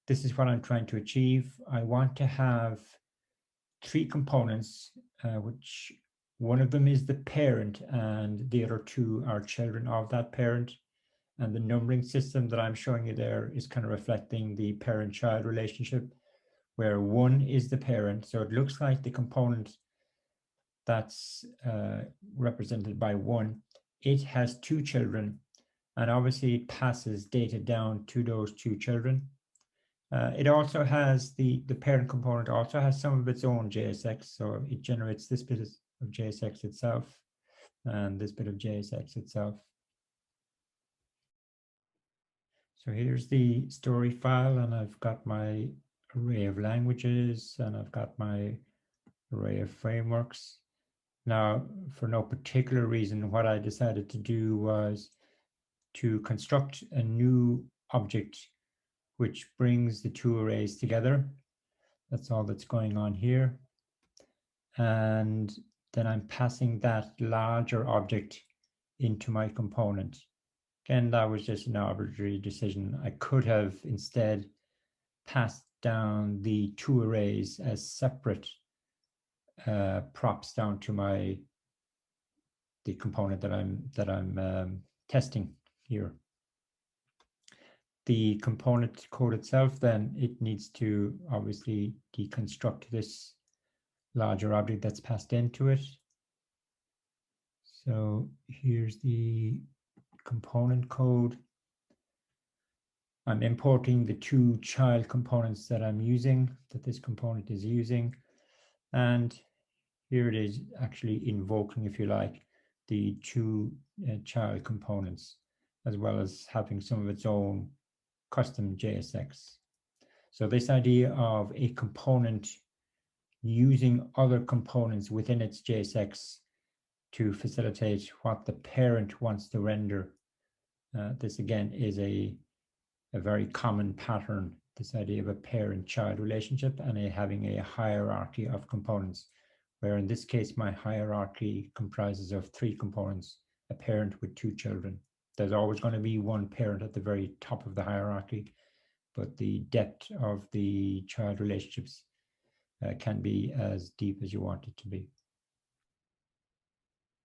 this is what I'm trying to achieve. I want to have 3 components, which one of them is the parent and the other 2 are children of that parent. And the numbering system that I'm showing you there is kind of reflecting the parent-child relationship, where 1 is the parent. So it looks like the component that's represented by 1, it has 2 children, and obviously it passes data down to those 2 children. It also has the parent component also has some of its own JSX, so it generates this bit of JSX itself and this bit of JSX itself. So here's the story file, and I've got my array of languages, and I've got my array of frameworks. Now, for no particular reason, what I decided to do was to construct a new object which brings the two arrays together. That's all that's going on here. And then I'm passing that larger object into my component. Again, that was just an arbitrary decision. I could have instead passed down the two arrays as separate props down to the component that I'm testing here. The component code itself, then it needs to obviously deconstruct this larger object that's passed into it. So here's the component code. I'm importing the two child components that I'm using, that this component is using. And here it is actually invoking, if you like, the two child components, as well as having some of its own custom JSX. So this idea of a component using other components within its JSX to facilitate what the parent wants to render. This again is a very common pattern, this idea of a parent-child relationship and having a hierarchy of components, where in this case, my hierarchy comprises of three components, a parent with two children. There's always going to be one parent at the very top of the hierarchy, but the depth of the child relationships can be as deep as you want it to be.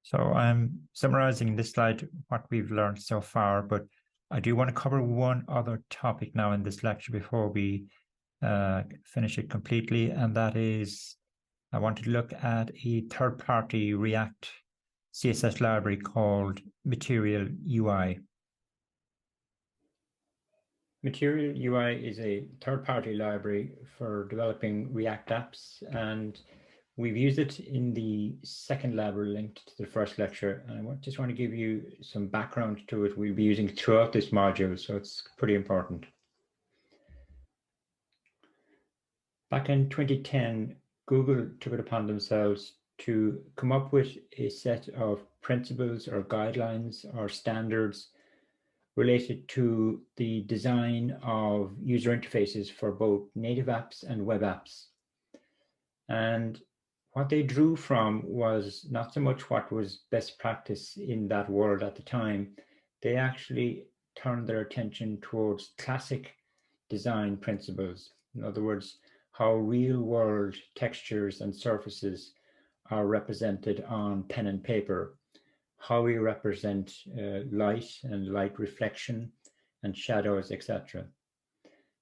So I'm summarizing in this slide what we've learned so far, but I do want to cover one other topic now in this lecture before we finish it completely, and that is I want to look at a third-party React CSS library called Material UI. Material UI is a third-party library for developing React apps, and we've used it in the second library linked to the first lecture. And I just want to give you some background to it. We'll be using it throughout this module, so it's pretty important. Back in 2010, Google took it upon themselves to come up with a set of principles or guidelines or standards related to the design of user interfaces for both native apps and web apps. And what they drew from was not so much what was best practice in that world at the time. They actually turned their attention towards classic design principles. In other words, how real-world textures and surfaces are represented on pen and paper, how we represent light and light reflection and shadows, etc.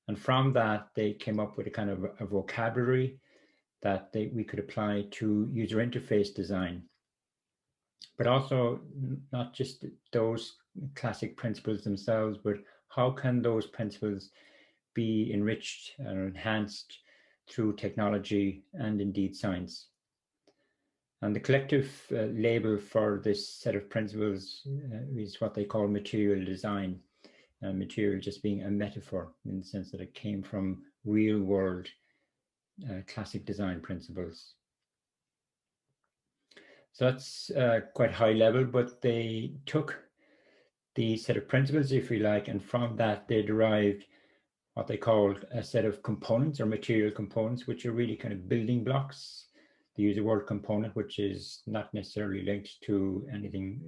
And from that, they came up with a kind of a vocabulary that we could apply to user interface design. But also not just those classic principles themselves, but how can those principles be enriched and enhanced through technology and indeed science. And the collective label for this set of principles is what they call material design, and material just being a metaphor in the sense that it came from real world classic design principles. So that's quite high level, but they took the set of principles, if you like, and from that they derived what they called a set of components or material components, which are really kind of building blocks. They use the word component, which is not necessarily linked to anything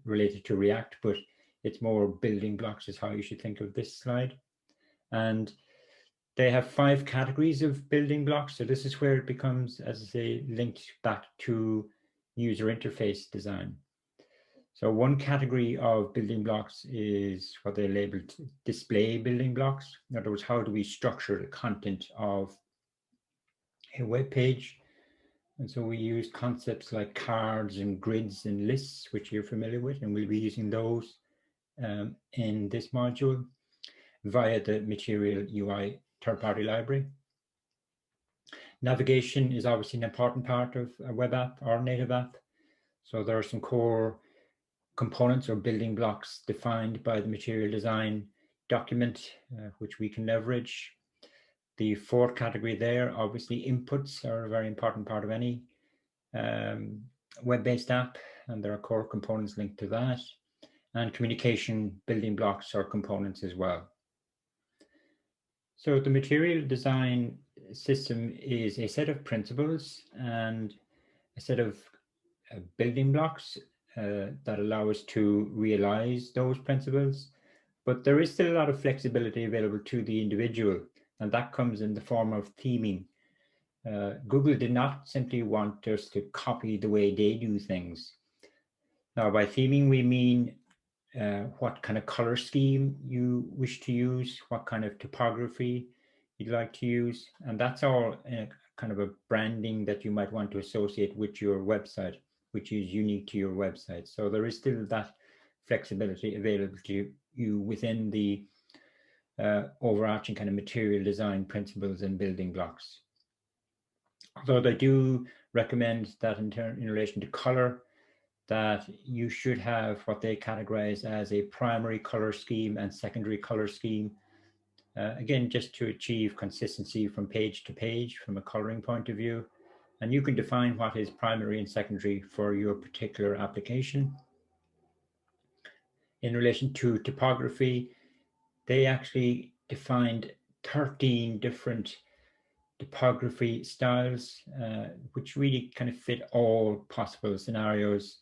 related to React, but it's more building blocks is how you should think of this slide. And they have 5 categories of building blocks. So this is where it becomes, as I say, linked back to user interface design. So one category of building blocks is what they labeled display building blocks. In other words, how do we structure the content of a web page? And so we use concepts like cards and grids and lists, which you're familiar with, and we'll be using those in this module via the Material UI third-party library. Navigation is obviously an important part of a web app or native app. So there are some core components or building blocks defined by the material design document, which we can leverage. The fourth category there, obviously inputs are a very important part of any web-based app, and there are core components linked to that, and communication building blocks or components as well. So the material design system is a set of principles and a set of building blocks that allow us to realize those principles, but there is still a lot of flexibility available to the individual, and that comes in the form of theming. Google did not simply want us to copy the way they do things. Now, by theming, we mean what kind of color scheme you wish to use, what kind of typography you'd like to use, and that's all kind of a branding that you might want to associate with your website, which is unique to your website. So there is still that flexibility available to you within the overarching kind of material design principles and building blocks. Although they do recommend that in relation to color, that you should have what they categorize as a primary color scheme and secondary color scheme. Again, just to achieve consistency from page to page from a coloring point of view. And you can define what is primary and secondary for your particular application. In relation to typography, they actually defined 13 different typography styles, which really kind of fit all possible scenarios.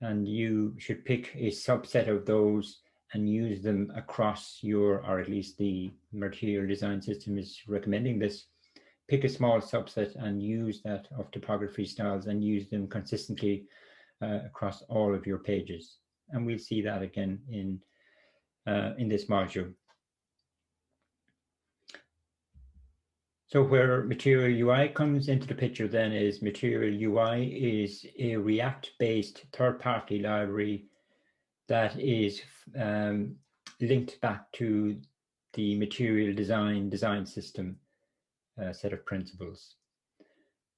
And you should pick a subset of those and use them across your, or at least the material design system is recommending this. Pick a small subset and use that of typography styles and use them consistently across all of your pages. And we'll see that again in this module. So where Material UI comes into the picture then is Material UI is a React-based third-party library that is linked back to the material design system set of principles.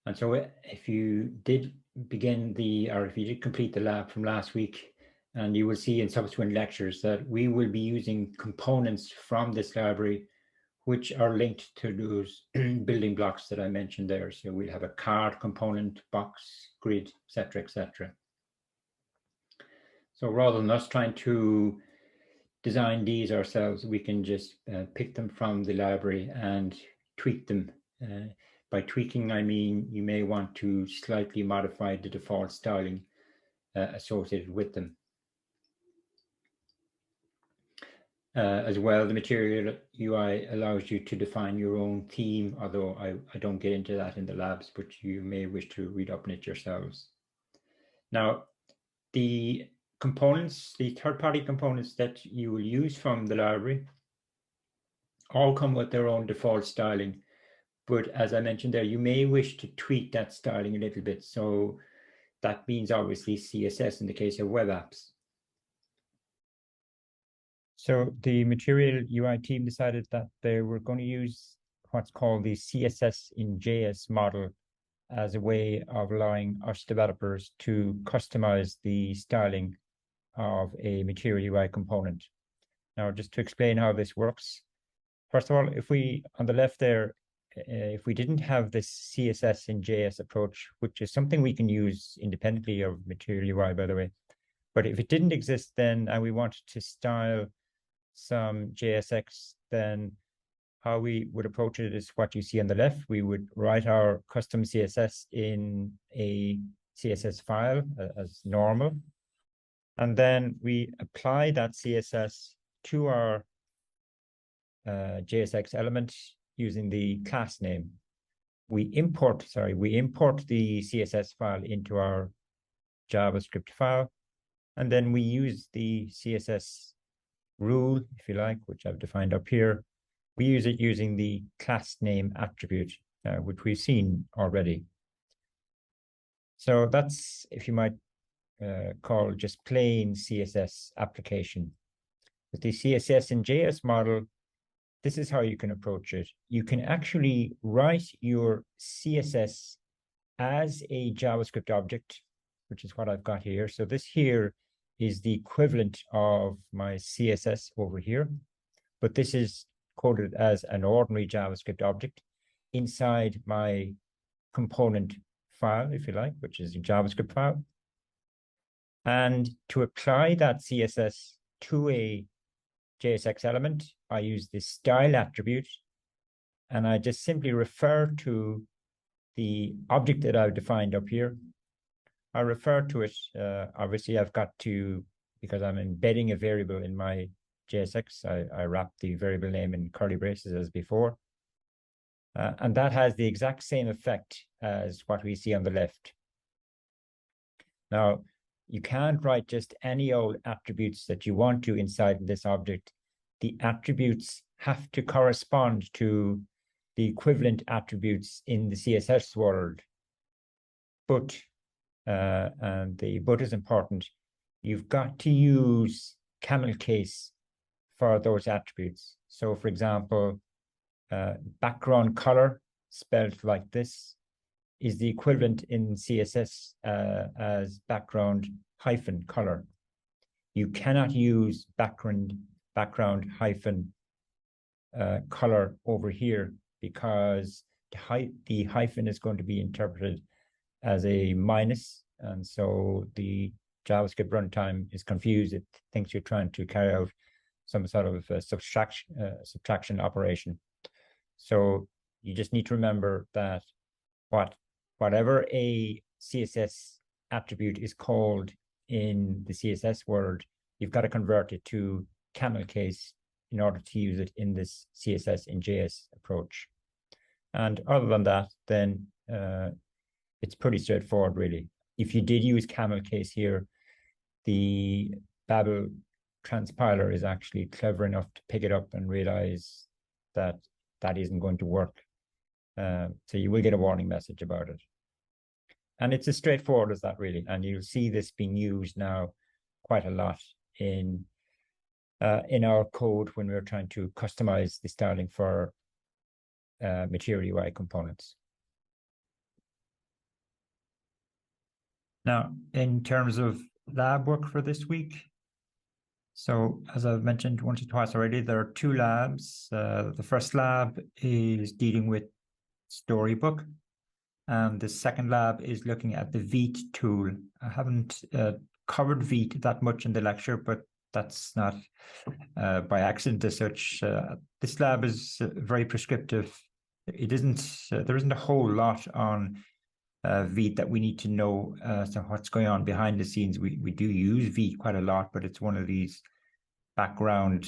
And so if you did begin or if you did complete the lab from last week, and you will see in subsequent lectures that we will be using components from this library which are linked to those building blocks that I mentioned there. So we'll have a card component, box, grid, etc., etc. So rather than us trying to design these ourselves, we can just pick them from the library and tweak them. By tweaking, I mean you may want to slightly modify the default styling associated with them. As well, the Material UI allows you to define your own theme, although I don't get into that in the labs, but you may wish to read up on it yourselves. Now, the components, the third-party components that you will use from the library all come with their own default styling. But as I mentioned there, you may wish to tweak that styling a little bit. So that means obviously CSS in the case of web apps. So the Material UI team decided that they were going to use what's called the CSS in JS model as a way of allowing us developers to customize the styling of a Material UI component. Now, just to explain how this works, first of all, if we, on the left there, if we didn't have this CSS in JS approach, which is something we can use independently of Material UI, by the way, but if it didn't exist then and we wanted to style some JSX, then how we would approach it is what you see on the left. We would write our custom CSS in a CSS file as normal. And then we apply that CSS to our JSX element using the class name. We import the CSS file into our JavaScript file, and then we use the CSS rule, if you like, which I've defined up here. We use it using the class name attribute, which we've seen already. So that's, if you might call, just plain CSS application. With the CSS in JS model, this is how you can approach it. You can actually write your CSS as a JavaScript object, which is what I've got here. So this here is the equivalent of my CSS over here, but this is coded as an ordinary JavaScript object inside my component file, if you like, which is a JavaScript file. And to apply that CSS to a JSX element, I use this style attribute, and I just simply refer to the object that I've defined up here. I refer to it, obviously I've got to, because I'm embedding a variable in my JSX, I wrap the variable name in curly braces as before. And that has the exact same effect as what we see on the left. Now, you can't write just any old attributes that you want to inside this object. The attributes have to correspond to the equivalent attributes in the CSS world. But, and the but is important, you've got to use camel case for those attributes. So for example, background color spelled like this is the equivalent in CSS as background hyphen color. You cannot use background hyphen color over here, because the hyphen is going to be interpreted as a minus, and so the JavaScript runtime is confused. It thinks you're trying to carry out some sort of subtraction operation. So you just need to remember that whatever a CSS attribute is called in the CSS world, you've got to convert it to camel case in order to use it in this CSS in JS approach. And other than that, then it's pretty straightforward, really. If you did use camel case here, the Babel transpiler is actually clever enough to pick it up and realize that that isn't going to work. So you will get a warning message about it. And it's as straightforward as that, really. And you'll see this being used now quite a lot in our code when we're trying to customize the styling for Material UI components. Now, in terms of lab work for this week, so as I've mentioned once or twice already, there are two labs. The first lab is dealing with Storybook, and the second lab is looking at the Vite tool. I haven't covered Vite that much in the lecture, but that's not by accident as such. This lab is very prescriptive. It isn't. There isn't a whole lot on Vite that we need to know so what's going on behind the scenes. We do use Vite quite a lot, but it's one of these background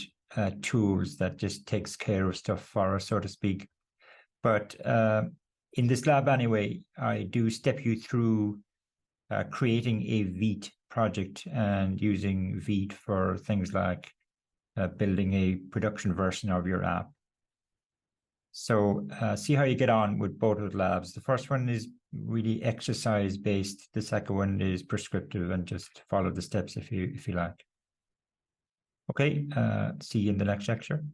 tools that just takes care of stuff for us, so to speak. But in this lab anyway, I do step you through creating a Vite project and using Vite for things like building a production version of your app. So see how you get on with both of the labs. The first one is really exercise based. The second one is prescriptive and just follow the steps if you like. Okay, see you in the next lecture.